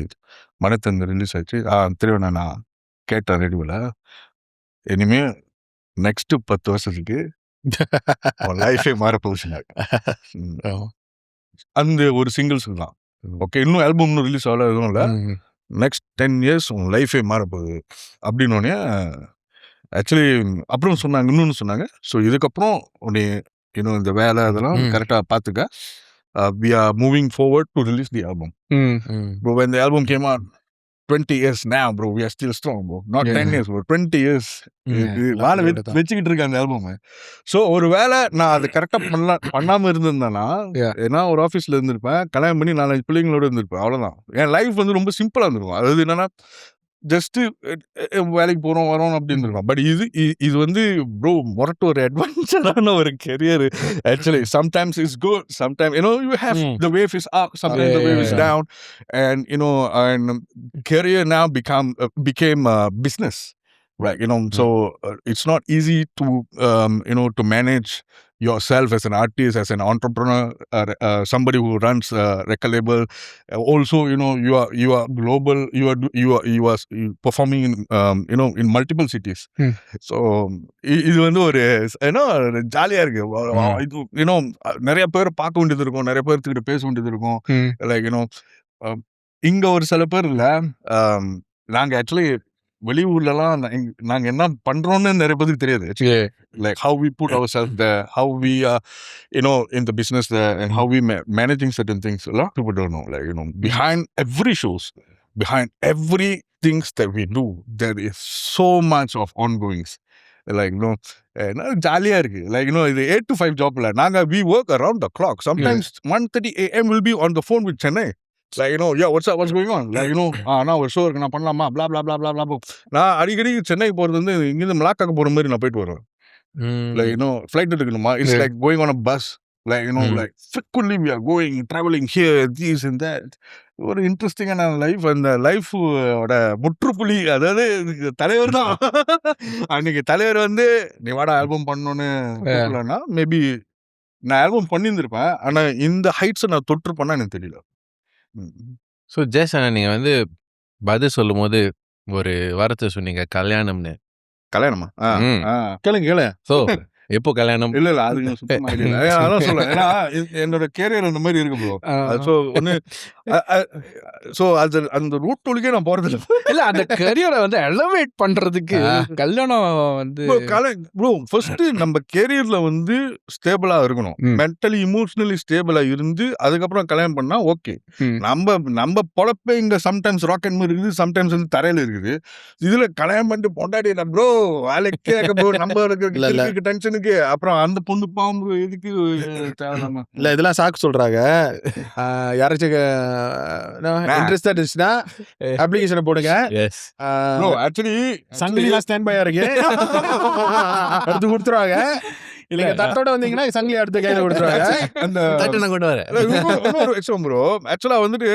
மனத்தங்க ரிலீஸ் ஆச்சு, தெரியும் நான் கேட்டேன் ரேடியோவில், இனிமே நெக்ஸ்ட் 10 வருஷத்துக்கு லைஃபே மாற போச்சுங்க. அந்த ஒரு சிங்கிள்ஸுக்கு தான். ஓகே, இன்னும் ஆல்பம் இன்னும் ரிலீஸ் ஆகல, எதுவும் இல்லை. நெக்ஸ்ட் 10 years உன் லைஃபே மாறப்போகுது அப்படின்னோடனே ஆக்சுவலி அப்புறம் சொன்னாங்க, இன்னொன்று சொன்னாங்க. ஸோ இதுக்கப்புறம் உன்னை இந்த வேலை அதெல்லாம் கரெக்டாக பார்த்துக்க. We are moving forward to release the album. Bro, when the album came out, 20 years now, bro, we are still strong, bro. Not 10 years, bro. 20 years. வேலை வச்சுக்கிட்டு இருக்கேன் அந்த ஆல்பம். ஸோ ஒரு வேலை நான் அதை கரெக்டாக பண்ணாமல் இருந்திருந்தேன்னா, ஏன்னா ஒரு ஆஃபீஸில் இருந்திருப்பேன், கல்யாணம் பண்ணி 4 பிள்ளைங்களோட இருந்திருப்பேன், அவ்வளோதான். என் லைஃப் வந்து ரொம்ப சிம்பிளாக இருந்திருக்கும். அதாவது என்னன்னா ஜஸ்ட்டு வேலைக்கு போகிறோம் வரோம் அப்படின்னு இருக்கும். பட் இது வந்து ப்ரோ மொரட்டு ஒரு அட்வென்ச்சரான ஒரு career. Actually sometimes it's good, sometimes you have the wave is up, sometimes the wave is down, and and career now became business, right? So it's not easy to to manage yourself as an artist, as an entrepreneur, somebody who runs a record label. Also, you are global. You are performing in multiple cities. So இது வந்து ஒரு ஜாலியா இருக்கு. நிறைய பேர் பார்க்க வேண்டியது இருக்கும், நிறைய பேர்த்துக்கிட்ட பேச வேண்டியது இருக்கும். லைக் இங்க ஒரு சில பேர் இல்ல, நாங்க ஆக்சுவலி வெளியூர்லலாம் நாங்க என்ன பண்றோம்னு நிறைய பேருக்கு தெரியாது. Like how we put ourselves there, how we are in the business there, and how we managing certain things. A lot of people don't know. Like behind every shows, behind every things that we do, there is so much of ongoings. Like ஜாலியா இருக்கு. Like இது 8 to 5 ஜாப்ல நாங்க we work around the clock. Sometimes 1:30 AM will be on the phone with Chennai. Like yeah, what's going on? Like நான் ஒரு show இருக்கு, நான் பண்ணலாமா, blah blah blah blah blah. நான் அடிக்கடி சென்னை போறது வந்து இங்கிருந்து மலாக்காக்கு போற மாதிரி நான் போயிட்டு வருவேன். Like flight எடுக்கணுமா, it's like going on a bus. Like like frequently we are traveling here, this and that. ஒரு இன்ட்ரெஸ்டிங்கான லைஃப். அந்த லைஃபோட முற்றுப்புள்ளி அதாவது தலைவர் தான். அன்னைக்கு தலைவர் வந்து நீ வாடா ஆல்பம் பண்ணணும்னு கூப்பிடலன்னா மேபி நான் ஆல்பம் பண்ணியிருந்திருப்பேன். ஆனா இந்த ஹைட்ஸை நான் தொட்டிருப்பேன்னா எனக்கு தெரியல. ஸோ ஜெயசனா, நீங்கள் வந்து பதில் சொல்லும் போது ஒரு வார்த்தை சொன்னீங்க, கல்யாணம்னு. கல்யாணமா? கேளு. ஸோ எப்போ கல்யாணம்? இல்ல அது சுத்தமா ஐடியா இல்லை. அதான் சொல்றேன், ஏன்னா என்னோட கேரியர் அந்த மாதிரி இருக்கு ப்ரோ. ஸோ ஒன்று ஸோ அது அந்த ரூட் ஒழுக்கே நான் போறது இல்ல, அந்த கரியரை வந்து எலவேட் பண்றதுக்கு கல்யாணம் வந்து ப்ரோ ஃபர்ஸ்ட் நம்ம கேரியர்ல வந்து ஸ்டேபிளா இருக்கணும். மென்டலி இமோஷனலி ஸ்டேபிளா இருந்து அதுக்கப்புறம் கல்யாணம் பண்ணா ஓகே. நம்ம பொழப்ப இங்க சம்டைம்ஸ் ராக்கெட் மாதிரி இருக்குது, சம்டைம்ஸ் வந்து தரையில இருக்குது. இதுல கல்யாணம் பண்ணிட்டு பொண்டாடி ப்ரோ வேலைக்கு ப்ரோ நம்ம டென்ஷன் எனக்கு அப்புறம் அந்த பொண்ணு பாம்பு எதுக்கு தேவையில்லாம இல்ல இதெல்லாம் சாக்கு சொல்றாங்க. யாராச்சும் இன்ட்ரெஸ்டா இருந்துச்சுன்னா அப்ளிகேஷனை போடுங்க. Yes. ப்ரோ ஆக்சுவலி சங்கிலிலாம் ஸ்டாண்ட் பையா இருக்கு, எடுத்து கொடுத்துருவாங்க. இல்லைங்க தட்டோட வந்தீங்கன்னா சங்கிலி அடுத்த கையில கொடுத்துருவாங்க. அந்த தட்டு நான் கொண்டு வரேன். இன்னொரு விஷயம் ப்ரோ, ஆக்சுவலா வந்துட்டு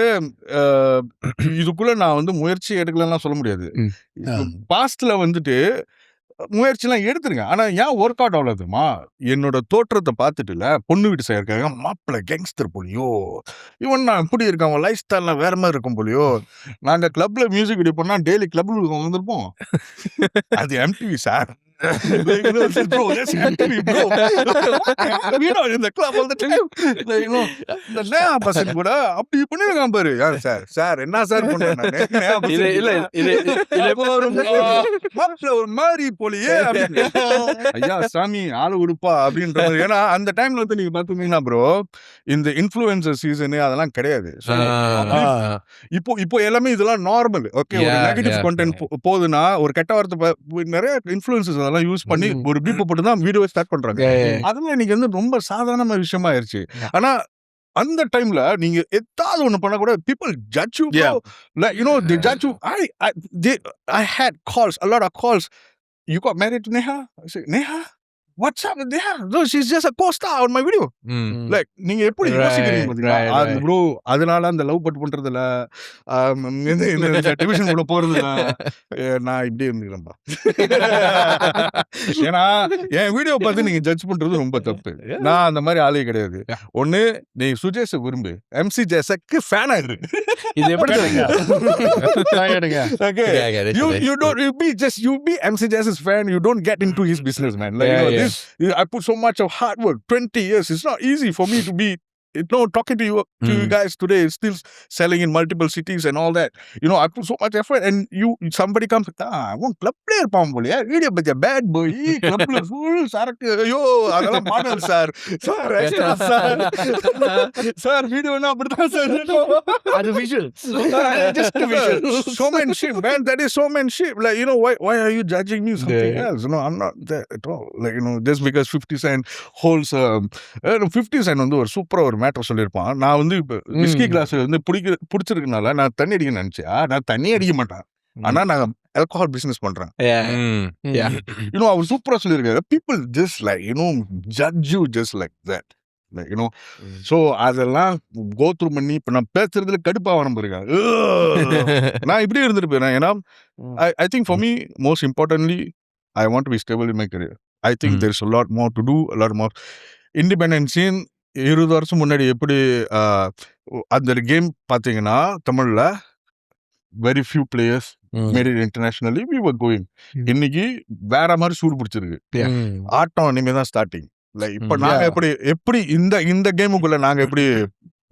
இதுக்குள்ள நான் வந்து முயற்சி எடுக்கலன்னா சொல்ல முடியாது. பாஸ்ட்ல வந்துட்டு முயற்சிலாம் எடுத்துருங்க. ஆனா ஏன் ஒர்க் அவுட் ஆகலதுமா, என்னோட தோற்றத்தை பார்த்துட்டுல பொண்ணு வீட்டு சைடு இருக்காங்க, மாப்பிள்ள கேங்ஸ்டர் போலியோ, இவன் நான் இப்படி இருக்கான், அவன் லைஃப் ஸ்டைல்லாம் வேற மாதிரி இருக்கும் போலியோ. நாங்க கிளப்ல மியூசிக் வீடியோ பண்ணா டெய்லி கிளப்ல வந்திருப்போம். அது MTV sir. Like, you know, bro, that's MTV, bro. You know, in the club all the time. Like, you know, இந்த நேஹா பசங்க கூட அப்படி பண்ணிருக்கான் பாரு. யார் சார், சார் என்ன சார் பண்றேன் நானு? நேஹா இது இல்ல இது மாப்பிள்ள ஒரு மாதிரி போலியே அப்படின்னு. ஐயா சாமி ஆளு உடுப்பா அப்படின்ற மாதிரி. ஏன்னா அந்த டைம்ல வந்து நீங்க பாத்துக்கிட்டீங்கன்னா ப்ரோ, இந்த இன்ஃப்ளூயன்சர் சீசன் அதெல்லாம் கிடையாது. இப்போ எல்லாமே இதெல்லாம் நார்மல். ஓகே, ஒரு நெகட்டிவ் கண்டென்ட் போகுதுன்னா ஒரு கெட்ட வார்த்தை நிறைய இன்ஃப்ளூயன்சர்ஸ் அதெல்லாம் யூஸ் பண்ணி ஒரு பீப்பை போட்டு தான் வீடியோ ஸ்டார்ட் பண்றாங்க. அதெல்லாம் இன்னைக்கு வந்து ரொம்ப சாதாரண விஷயமா ஆயிருச்சு. ஆனா அந்த டைம்ல நீங்க ஏதாவது ஒண்ணு பண்ண கூட people judge you, bro. Like, you know, they judge you. I had calls, a lot of calls. You got married to Neha? I said, Neha? What's up with Neha? No, she's just a co-star on my video. Like, நீங்க எப்படி யோசிக்கிறீங்க பாத்தீங்களா? அது bro, அதனால அந்த love but பண்றதுல இந்த division கூட போறதுல நான் இப்படி இருந்துக்கிறேன்பா. ஏன்னா என் வீடியோ பார்த்து நீங்க ஜட்ஜ் பண்றது ரொம்ப தப்பு. நான் அந்த மாதிரி ஆளே கிடையாது. ஒண்ணு, நீ சுஜேஷ் விரும்பு, MC ஜேசக்கு ஃபேன் ஆயிரு. இது எப்படி தெரியுங்க? Okay, you be MC Jazz's fan. You don't get into his business, man. Like, you know, I put so much of hard work, 20 years. It's not easy for me to be, talking to you guys today, still selling in multiple cities and all that. You know, I put so much effort, and somebody comes, I want club player பாம் போலியா, video பத்தியா bad boy, clubல full சரக்கு, ஐயோ அதெல்லாம் model sir, sir sir வீடியோனா அப்படிதான் sir, அது visual, just visual. Showmanship, man, that is showmanship. Like, you know, why are you judging me something else? No, I'm not that at all. Like, you know, just because 50 Cent holds 50 Cent வந்து ஒரு சூப்பரா ஒரு matter சொல்லியிருப்பான். நான் வந்து இப்போ whisky class வந்து பிடிச்சிருக்கனால நான் தண்ணி அடிக்க நினைச்சா, நான் தண்ணி அடிக்க மாட்டேன். ஆனா நான் alcohol business பண்றேன். You know, அவர் சூப்பரா சொல்லியிருக்காரு. People just like, you know, judge you just like that. Like, you know, so அதெல்லாம் கோ த்ரூ பண்ணி இப்ப நான் பேசுறதுல கடுப்பா வர போயிருக்கேன். நான் இப்படி இருந்துட்டு போயிடுறேன். ஏன்னா I think for me, most importantly, I want to be stable in my career. I think there's a lot more to do, a lot more independent scene. 20 வருஷம் முன்னாடி எப்படி அந்த கேம் பாத்தீங்கன்னா தமிழ்ல very few players made it internationally, we were going. இன்னைக்கு வேற மாதிரி சூடு பிடிச்சிருக்கு. ஆட்டம் இனிமே தான் ஸ்டார்டிங். லைக் இப்ப நாங்க எப்படி இந்த கேமுக்குள்ள நாங்க எப்படி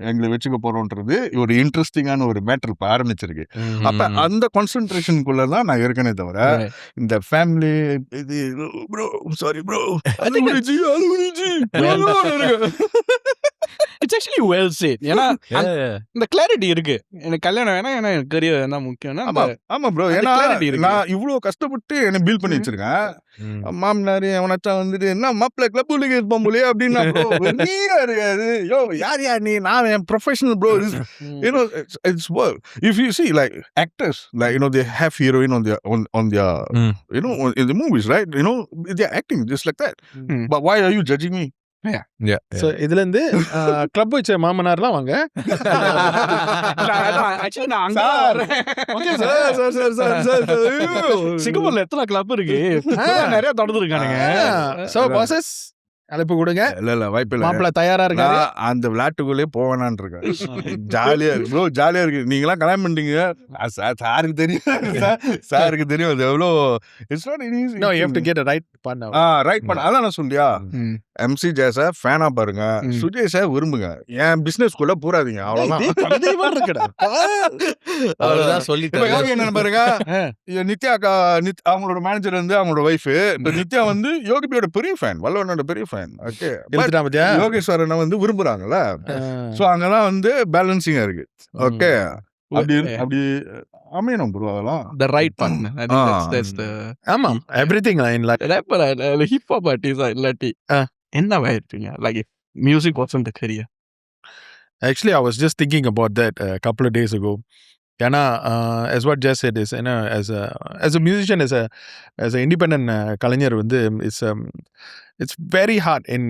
எங்களை வச்சுக்க போறோம்ன்றது ஒரு இன்ட்ரெஸ்டிங்கான ஒரு மேட்டர் இப்ப ஆரம்பிச்சிருக்கு. அப்ப அந்த கான்சென்ட்ரேஷனுக்குள்ளதான் நான் இருக்கனே தவிர இந்த ஃபேமிலி இது bro sorry bro it's actually well said. ஏன்னா இந்த கிளாரிட்டி இருக்கு. எனக்கு கல்யாணம் வேணாம், ஏன்னா எனக்கு கரியர் தான் முக்கியம். ஆமா ப்ரோ, ஏன்னா நான் இவ்வளவு கஷ்டப்பட்டு என்ன பில் பண்ணி வச்சிருக்கேன். மாமனாரு அவனாச்சா வந்துட்டு என்ன மாப்பிள்ள கிளப் இருப்பான் போலே அப்படின்னா நீயா இருக்காது. யோ யார் நீ, நான் professional, bro. You know, it's work. If you see like actors, like, you know, they have heroine on their you know, in the movies, right? You know, they're acting just like that. But why are you judging me? So இதுல இருந்து club வச்ச மாமனார்லாம் வாங்க. சிங்கப்பூர்ல எத்தனை club இருக்கு, நிறைய தொடர்ந்து இருக்கானுங்க. So bosses அழைப்பு கொடுங்க. இல்ல வாய்ப்பு இல்ல, மாப்பிள்ள தயாரா இருக்காரு. அந்த விளையாட்டுக்குள்ளே போவேனான் இருக்கேன். ஜாலியா இருக்கு ப்ரோ, ஜாலியா இருக்கு. நீங்களாம் கல்யாணம் பண்ணிட்டீங்க, சாருக்கு தெரியும், சாருக்கு தெரியும் அது எவ்வளோ. It's not easy. No, you have to get a right partner. Right பண்ண. அதான் நான் சொல்லியா, MC ஜேஸ ஃபேனா பாருங்க, சுஜேஷ விரும்புங்க, என் பிசினஸ் குள்ள போறாதீங்க. அவ்வளவுதான். என்ன பாருங்க, நித்யா அவங்களோட மேனேஜர் வந்து அவங்களோட ஒய்ஃப். இப்ப நித்யா வந்து யோகிபியோட பெரிய ஃபேன், வல்லவனோட பெரிய ஃபேன். ஓகே, யோகேஸ்வரனை வந்து விரும்புறாங்கல்ல. சோ அங்கதான் வந்து பேலன்சிங்கா இருக்கு. ஓகே, அப்படி அமையணும் ப்ரோ அதெல்லாம். The right partner. I think that's the ஆமா, everything in life. rapper, hip hop artist இல்லாட்டி என்னவா இருப்பீங்க? Like if music wasn't the career. Actually, I was just thinking about that a couple of days ago. ஏன்னா as what Jess said is, as a musician, as an independent கலைஞர் வந்து it's very hard in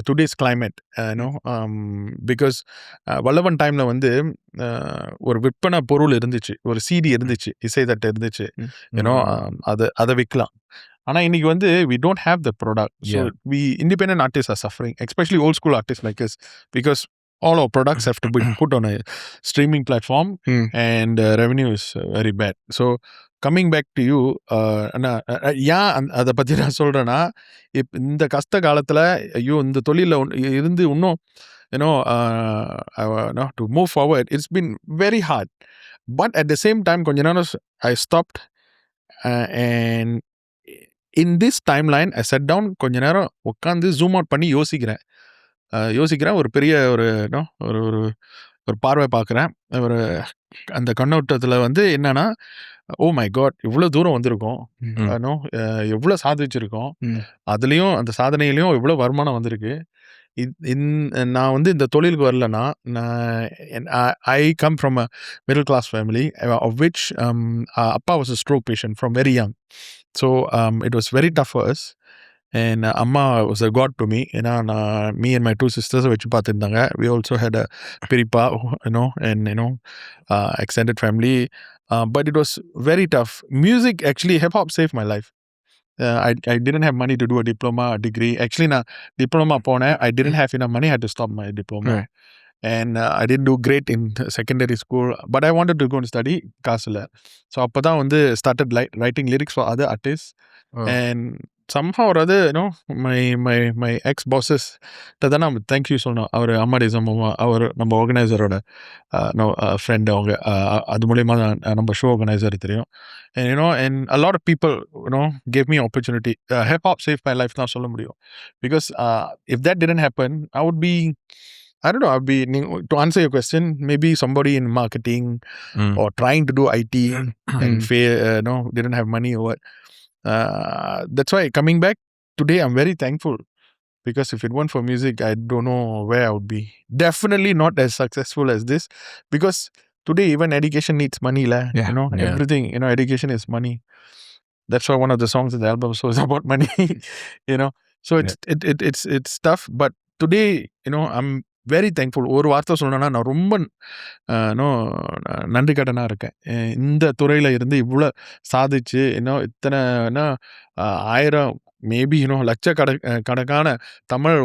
today's climate, because வல்லவன் டைம்ல வந்து ஒரு விற்பனை பொருள் இருந்துச்சு, ஒரு CD இருந்துச்சு, இசை தட்டு இருந்துச்சு, அதை விற்கலாம். ஆனா இன்னைக்கு வந்து we don't have the product, so we independent artists are suffering, especially old school artists like us, because all our products have to be put on a streaming platform, and revenue is very bad. So coming back to you, ஏன் அதை பற்றி நான் சொல்கிறேன்னா, இந்த கஷ்ட காலத்தில் ஐயோ இந்த தொழிலில் இருந்து இன்னும் to move forward, it's been very hard. But at the same time, கொஞ்ச நேரம் I stopped, and in this timeline I sat down, கொஞ்ச நேரம் உட்காந்து ஜூம் அவுட் பண்ணி யோசிக்கிறேன். ஒரு பெரிய ஒரு ஒரு பார்வை பார்க்குறேன். ஒரு அந்த கண்ணோட்டத்தில் வந்து என்னன்னா, ஓ மை காட், இவ்வளோ தூரம் வந்திருக்கோம், எவ்வளோ சாதிச்சிருக்கோம், அதுலேயும் அந்த சாதனையிலையும் எவ்வளோ வருமானம் வந்திருக்கு. நான் வந்து இந்த தொழிலுக்கு வரலன்னா, I come from a middle class family, of which அப்பா was a stroke patient from very young. So it was very tough for us. And Amma was a god to me. Me and my two sisters வச்சு பார்த்துருந்தாங்க. We also had a Peripa, and extended family. But it was very tough. Music, actually, hip hop saved my life. I didn't have money to do a diploma, a degree. Actually, na diploma போனேன். I didn't have enough money. I had to stop my diploma. Right. And I didn't do great in secondary school. But I wanted to go and study. காசு இல்லை. So அப்போதான் வந்து started writing lyrics for other artists. And somehow or other, my ex-bosses தான் நான் thank you சொல்லணும். அவர் அம்மாடிசம், அவர் நம்ம ஆர்கனைசரோட friend, அவங்க அது மூலியமாக நம்ம ஷோ ஆர்கனைசர் தெரியும். And a lot of people gave me opportunity. Hip hop saved my life தான் சொல்ல முடியும். Because if that didn't happen, I would be, I don't know, to answer your question, maybe somebody in marketing or trying to do IT and fail, didn't have money or what. That's why coming back today, I'm very thankful, because if it weren't for music, I don't know where I would be. Definitely not as successful as this, because today even education needs money, everything, education is money. That's why one of the songs in the album was about money. So it's tough, but today, I'm very thankful. ஒரு வார்த்தை சொல்லணும்னா, நான் ரொம்ப நன்றி கடனாக இருக்கேன். இந்த துறையில் இருந்து இவ்வளோ சாதிச்சு, இத்தனை 1000 மேபி லட்சக்கணக்கான தமிழ்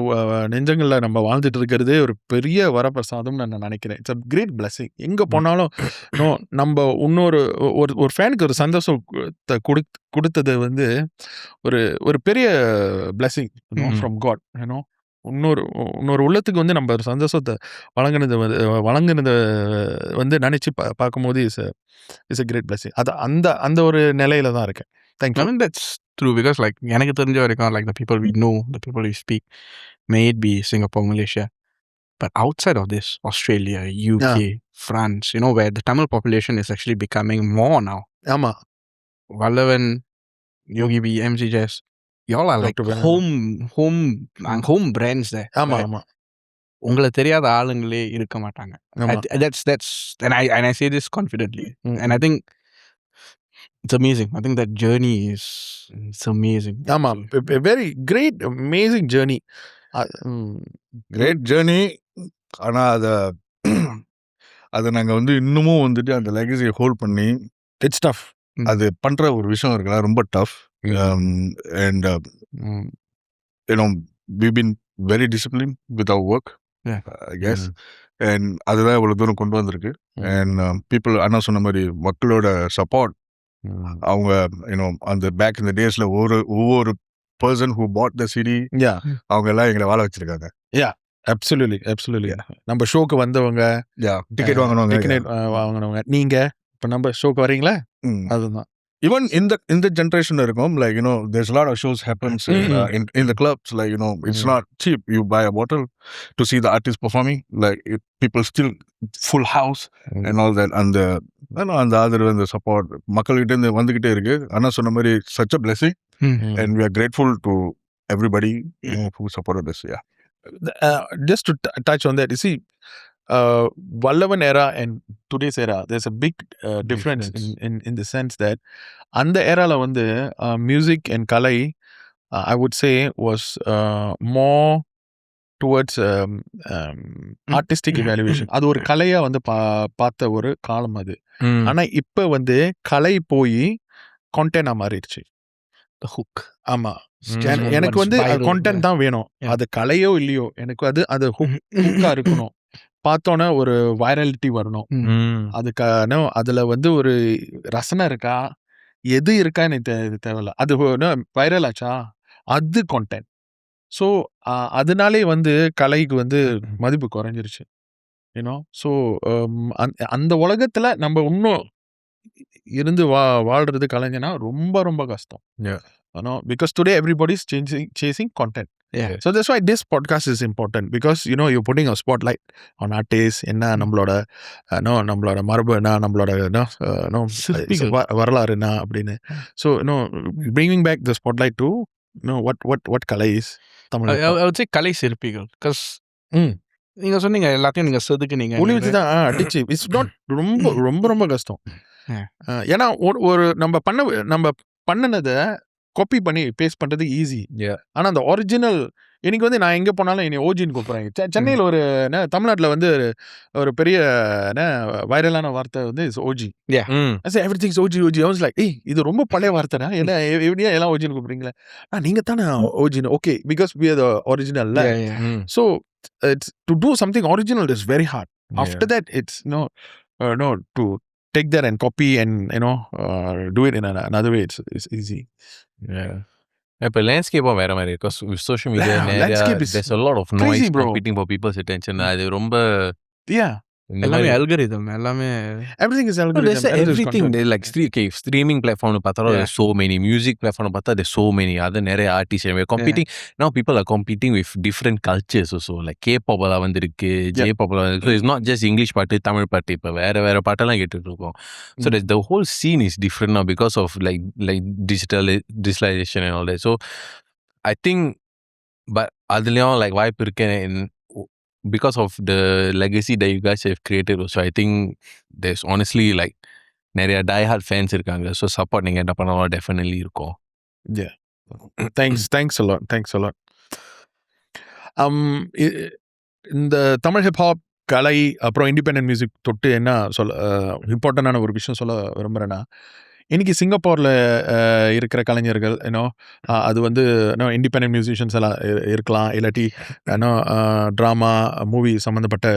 நெஞ்சங்களில் நம்ம வாழ்ந்துட்டு இருக்கிறதே ஒரு பெரிய வரப்பிரசாதம்னு நான் நினைக்கிறேன். It's a great blessing. எங்கே போனாலும் நம்ம ஒரு ஃபேனுக்கு ஒரு சந்தோஷத்தை கொடுத்தது வந்து ஒரு பெரிய பிளெஸிங் ஃப்ரம் காட். இன்னொரு உள்ளத்துக்கு வந்து நம்ம ஒரு சந்தோஷத்தை வழங்குனது வந்து நினைச்சு பார்க்கும்போது இஸ் a great blessing. அது அந்த ஒரு நிலையில தான் இருக்கேன். Thank you. I mean, that's true, because like எனக்கு தெரிஞ்ச வரைக்கும், like the people we know, the people we speak, may it be Singapore, Malaysia, but outside of this, Australia, UK, France, where the Tamil population is actually becoming more now. ஆமா, Vallavan, Yogi B, MC Jazz, y'all are like home brands there. ஆமா, right? ஆமா. உங்களை தெரியாத ஆளுங்களே இருக்க மாட்டாங்க. That's and I say this confidently. And I think it's amazing. I think that journey it's amazing. ஆமா, very great, amazing journey. Great journey. ஆனால் அதை நாங்கள் வந்து இன்னமும் வந்துட்டு அந்த லெகசியை ஹோல்ட் பண்ணி, இட்ஸ் டஃப். அது பண்ணுற ஒரு விஷயம் இருக்குல்ல, ரொம்ப tough. And we've been very disciplined with our work, I guess. And அதுதான் இவ்வளோ தூரம் கொண்டு வந்திருக்கு. And people, அண்ணா சொன்ன மாதிரி மக்களோட சப்போர்ட், அவங்க அந்த பேக் இந்த டேஸ்ல ஒவ்வொரு person who bought the CD, அவங்க எல்லாம் எங்களை வாழ வச்சிருக்காங்க. Absolutely. நம்ம ஷோக்கு வந்தவங்க, டிக்கெட் வாங்கினவங்க, நீங்க இப்ப நம்ம ஷோக்கு வரீங்களா, அதுதான் even in the generation இருக்கும், like, you know, there's a lot of shows happens in the clubs, like, you know, it's not cheap. You buy a bottle to see the artist performing, like, people still full house and all that. And அந்த ஆதரவு, அந்த support மக்கள்கிட்ட இருந்து வந்துகிட்டே இருக்கு. ஆனா சொன்ன மாதிரி such a blessing, and we are grateful to everybody, you know, who supported us. Yeah. Just to touch on that, you see, Vallavan era and today's era, there's a big difference in the sense that அந்த ஏரால வந்து music and Kalai, I would say, was more towards artistic evaluation. அது ஒரு கலையா வந்து பார்த்த ஒரு காலம் அது. ஆனா இப்ப வந்து கலை போய் கான்டென்ட்டா மாறிடுச்சு. The hook. ஆமா, எனக்கு வந்து கான்டென்ட் தான் வேணும். அது கலையோ இல்லையோ, எனக்கு அது ஹுக்கா இருக்கணும். பார்த்தோன்னே ஒரு வைரலிட்டி வரணும். அதுக்கான அதுல வந்து ஒரு ரசனை இருக்கா, எது இருக்கா எனக்கு தேவையில்ல. அது வைரல் ஆச்சா, அது கான்டென்ட். ஸோ அதனாலே வந்து கலைக்கு வந்து மதிப்பு குறைஞ்சிருச்சு. யூனோ, ஸோ அந்த உலகத்துல நம்ம இன்னும் இருந்து வாழ்றது கலைஞனா ரொம்ப ரொம்ப கஷ்டம். Because today everybody's chasing content. Yeah. So that's why this podcast is important, because, you know, you're putting a spotlight on artists. என்ன நம்மளோட நம்மளோட மரபு என்ன, நம்மளோட வரலாறு என்ன அப்படின்னு. So, you know, bringing back the spotlight to, you know, what Kalai is. Tamil I would say கலை சிற்பிகள். Because நீங்க சொன்னீங்க எல்லாத்தையும் நீங்க செதுக்குனீங்க. ஒளி வச்சு தான் அடிச்சு. இட்ஸ் நாட் ரொம்ப ரொம்ப ரொம்ப கஷ்டம். ஏன்னா ஒரு நம்ம பண்ணினதை காப்பி பண்ணி பேஸ்ட் பண்றது ஈஸி. ஆனா அந்த ஒரிஜினல், இன்னைக்கு வந்து நான் எங்க போனாலும் என்னை ஓஜின்னு கூப்பிடுறாங்க. சென்னையில் ஒரு தமிழ்நாட்டில் வந்து ஒரு பெரிய வைரலான வார்த்தை வந்து OG. Everything OG OG. I was like, இது ரொம்ப பழைய வார்த்தைனா, என்ன எப்படியா எல்லாம் ஓஜின்னு கூப்பிடுறீங்களே? நீங்க தானே ஓஜின்னு. Okay, because we are the original. So it's to do something original is very hard. After that, it's no to take that and copy and, you know, do it in another way. It's easy. இப்போ லேண்ட்ஸ்கேப்பும் வேற மாதிரி இருக்கும். With social media, there's a lot of noise competing for people's attention. அது ரொம்ப எல்லாமே algorithm, எல்லாமே everything is algorithm. Everything like streaming platform பார்த்தா there's so many, music platform பார்த்தா there's so many, other நிறைய artists and we're competing. Now people are competing with different cultures also, like K-pop எல்லாம் வந்திருக்கு, J-pop எல்லாம் வந்திருக்கு. So it's not just English பாட்டு, தமிழ் பாட்டு, இப்போ வேற பாட்டெல்லாம் கேட்டுட்டு இருக்கோம். So the whole scene is different now because of like digitalization and all that. So I think, but அதுலயும் like வாய்ப்பு இருக்கு because of the legacy that you guys have created. So I think there's honestly like நிறைய die-hard fans இருக்காங்க. So support நீங்க என்ன பண்ணாலும் definitely இருக்கும். Yeah. Thanks a lot. இந்த தமிழ் ஹிப்ஹாப் கலை அப்புறம் இண்டிபெண்டன்ட் மியூசிக் தொட்டு என்ன இம்பார்ட்டண்டான ஒரு விஷயம் சொல்ல விரும்புகிறேன்னா, இன்னைக்கு சிங்கப்பூரில் இருக்கிற கலைஞர்கள், ஏன்னோ அது வந்து இண்டிபெண்டன்ட் மியூசிஷியன்ஸ் எல்லாம் இருக்கலாம், இல்லாட்டி ஏன்னோ ட்ராமா மூவி சம்மந்தப்பட்ட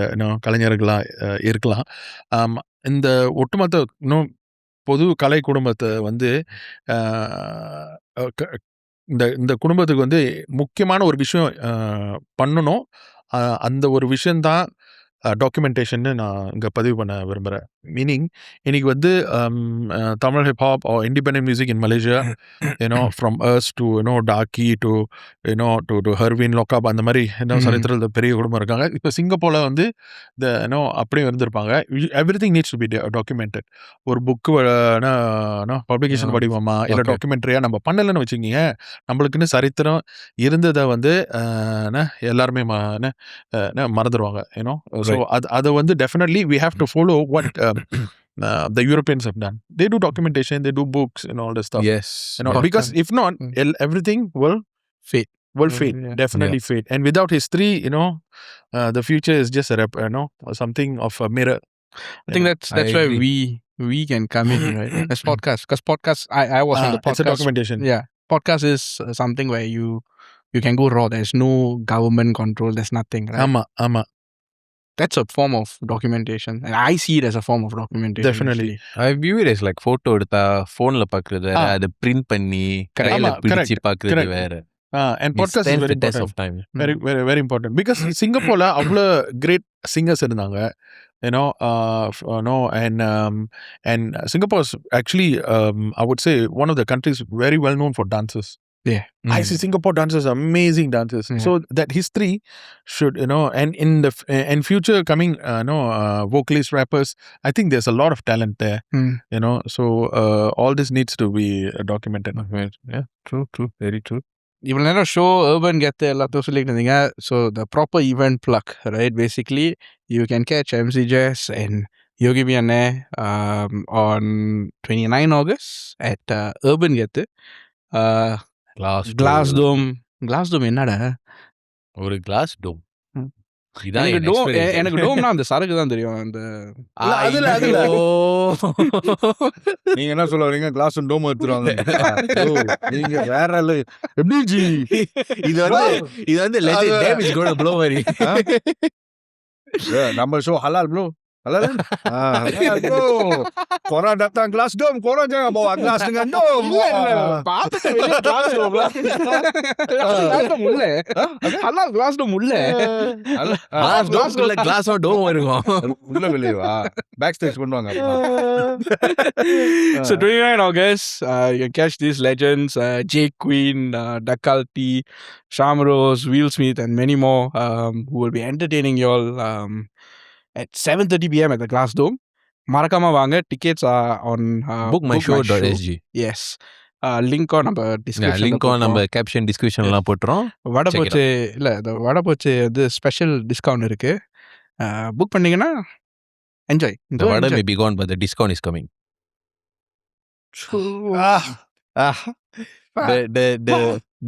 கலைஞர்களாக இருக்கலாம். இந்த ஒட்டுமொத்த பொது கலை குடும்பத்தை வந்து இந்த குடும்பத்துக்கு வந்து முக்கியமான ஒரு விஷயம் பண்ணணும். அந்த ஒரு விஷயந்தான் டாக்குமெண்டேஷன்னு நான் இங்கே பதிவு பண்ண விரும்புகிறேன். மீனிங், இன்னைக்கு வந்து Tamil hip hop R independent music in Malaysia, from us to talkie to to Harvin லோக்காப், அந்த மாதிரி சரித்திரத்தில் பெரிய குடும்பம் இருக்காங்க. இப்போ சிங்கப்பூரில் வந்து அப்படியே இருந்திருப்பாங்க. Everything needs to be documented. ஒரு புக்கு பப்ளிகேஷன் வடிவமா இல்லை டாக்குமெண்ட்ரியாக நம்ம பண்ணலைன்னு வச்சுக்கிங்க, நம்மளுக்குன்னு சரித்திரம் இருந்ததை வந்து எல்லாருமே மறந்துடுவாங்க. So அதை வந்து definitely we have to follow what the Europeans have done. They do documentation, they do books and all this stuff. Yes. Because if not, everything will fade. Definitely fade. And without history, the future is just something of a mirror. I think that's why we can come in, right? As podcast, because podcast, I was on the podcast. It's a documentation. Yeah, podcast is something where you can go raw. There's no government control. There's nothing, right? Ama. That's a form of documentation, and I see it as a form of documentation. Definitely. I view it as like photo எடுத்தா phoneல பார்க்கிறது வேற, அதை print பண்ணி கையில பிடிச்சி பார்க்கிறது வேற. And podcast is very important. Of time. Very, very, very important. Because சிங்கப்பூர்ல அவ்வளோ கிரேட் சிங்கர்ஸ் இருந்தாங்க. and Singapore is actually, I would say, one of the countries very well known for dances. Yeah. I see Singapore dancers, amazing dancers. Yeah. So that history should, and in the future coming, vocalist rappers, I think there's a lot of talent there. Mm. So all this needs to be documented. Yeah, true, very true. இவ்வளோ நேரம் show urban கெத்து எல்லாத்தையும் சொல்லிட்டு இருந்தீங்க. So the proper event plug right basically you can catch MC Jess and Yogi B அண்ணே on 29 August at urban கெத்து. Glass dome என்னடா? ஒரு கிளாஸ் டோம். ம். இதான் எனக்கு என் டோம் experience. எனக்கு டோம்னா அந்த சரக்கு தான் தெரியும். அந்த அதுல. ஐயோ. நீங்க என்ன சொல்ல வரீங்க? கிளாஸ் டோம் எடுத்துருவாங்க. நீங்க வேற எப்படி ஜி? இது வந்து legend damage gonna blow மாதிரி. நம்ம ஷோ ஹலால் ப்ரோ. ஹலால் bro. Korang datang kelas dom, korang jangan bawa kelas dengan dom. Glass dome உள்ள கிளாஸோ டோம் இருக்கும். உள்ள வெளியவா? பேக் ஸ்டேஜ் பண்ணுவாங்க. So 29 August, you can catch these legends, Jay Queen, Dakalti, Shamrose, Will Smith, and many more who will be entertaining you all at 7:30 p.m. at the Glass Dome. Marakama vaanga, tickets are on bookmyshow.sg. Yes. Link on நம்ம description. Link நம்ம caption டிஸ்கிரிப்ஷன்லாம் போட்டுறோம். வடபோச்சு இல்ல இந்த வடபோச்சு வந்து special discount இருக்கு. Book பண்ணீங்கன்னா enjoy. The vada may be gone but the discount is coming.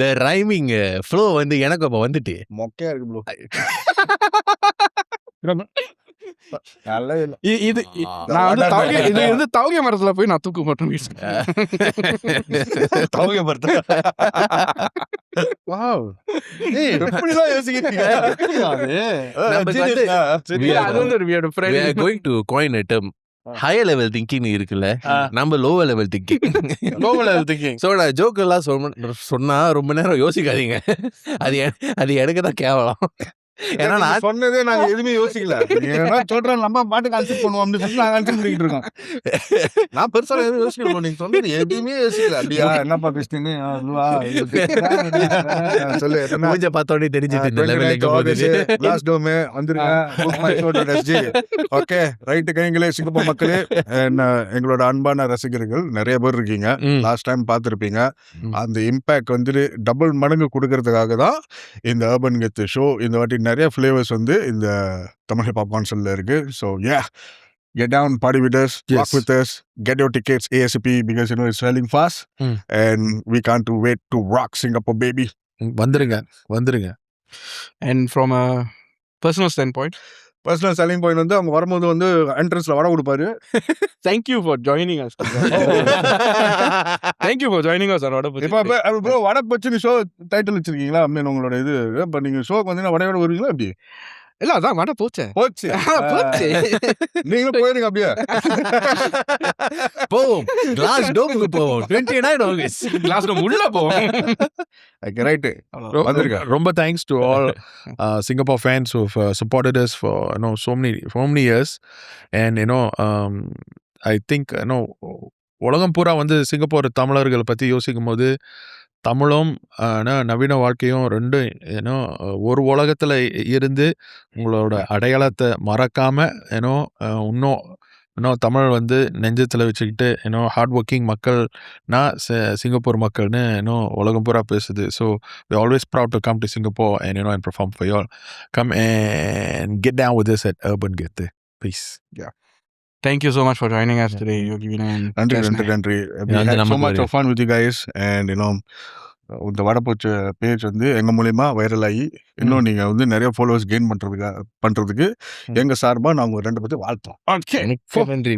The rhyming flow வந்து எனக்கு அப்ப வந்துட்டு மொக்கையா இருக்கு ப்ரோ. நல்ல இல்ல. இது நான் வந்து தவகை மரத்துல போய் நான் தூக்கு மட்டும் தவகை மரத்துல. வாவ். எப்படிதான் யோசிக்கிறீங்க? அது வந்து ஒரு weird friend. we are going to coin a term. higher level thinking இருக்குல்ல, நம்ம lower level thinking. சோ நான் ஜோக் எல்லாம் சொன்னா ரொம்ப நேரம் யோசிக்காதீங்க. அது எனக்கு தான் கேவலம். ஏன்னா நான் சொன்னதே நாங்க எதுவுமே யோசிக்கல. நீங்க சொல்றேன் நம்ம பாட்டுக்கு ஆன்சர் பண்ணுவோம் அப்படின்னு சொல்லி நாங்க ஆன்சர் பண்ணிட்டு இருக்கோம். நான் பெருசா எதுவும் யோசிக்கல. நீங்க சொன்னது எதுவுமே யோசிக்கல. அப்படியா என்னப்பா பேசுறீங்க? சொல்லு. மூஞ்ச பார்த்தோன்னே தெரிஞ்சிட்டு இந்த லெவல்ல எங்க போகுது. கிளாஸ் டோம் வந்துருங்க. bookmyshow.sg. ஓகே ரைட் கைங்களே சிங்கப்பூர் மக்களே, எங்களோட அன்பான ரசிகர்கள் நிறைய பேர் இருக்கீங்க. லாஸ்ட் டைம் பார்த்துருப்பீங்க. அந்த இம்பாக்ட் வந்து டபுள் மடங்கு கொடுக்கறதுக்காக தான் இந்த அர்பன் கெத்து ஷோ. இந்த வாட்டி நிறைய ஃபிளேவர்ஸ் வந்து இந்த தமிழ் ஹிப் ஹாப் கான்சர்ட்ல இருக்கு. So get down, party with us, walk with us, get your tickets ASAP because it's selling fast and we can't wait to rock Singapore, baby. வந்துருங்க. And from a personal standpoint, personal selling point வந்து அவங்க வரும்போது வந்து என்ட்ரன்ஸ்ல வடை கொடுப்பாரு. thank you for joining us. Thank you for joining us on வடபோச்சு. இப்ப bro வடபோச்சு show title வச்சிருக்கீங்களா? அம்மன் உங்களோட இது இப்ப நீங்க ஷோக்கு வந்தீங்கன்னா வடையோட வருவீங்களா? அப்படி இல்ல அதான் வடை போச்சு. போச்சு. நீங்களும் போயிருங்க அப்படியே. போவோம் கிளாஸ் டோமுக்கு போவோம் 29 August. கிளாஸ் ரூம் உள்ள போவோம். ரைட்டு வந்துருங்க. ரொம்ப thanks to all Singapore fans who've supported us for so many years, and I think உலகம் பூரா வந்து சிங்கப்பூர் தமிழர்கள் பத்தி யோசிக்கும் போது தமிழும் நவீன வாழ்க்கையும் ரெண்டும் ஒரு உலகத்துல இருந்து உங்களோட அடையாளத்தை மறக்காம இன்னும் தமிழ் வந்து நெஞ்சத்தில் வச்சுக்கிட்டு ஹார்ட் ஒர்க்கிங் மக்கள்னா சிங்கப்பூர் மக்கள்னு உலகம் பூரா பேசுது. So we always proud to come to Singapore and and perform for you all. Come and get down with us at Urban Gettu. Peace. Yeah. Thank you so much for joining us today, Yogi Vinay. நன்றி. We had so much of fun with you guys and இந்த வடபோச்சு page வந்து எங்க மூலியமா viral ஆகி இன்னும் நீங்க வந்து நிறைய ஃபாலோவர்ஸ் கெயின் பண்றதுக்கு எங்க சார்பா நாங்க 2 பேர்த்தையும் வாழ்த்தோம். நன்றி.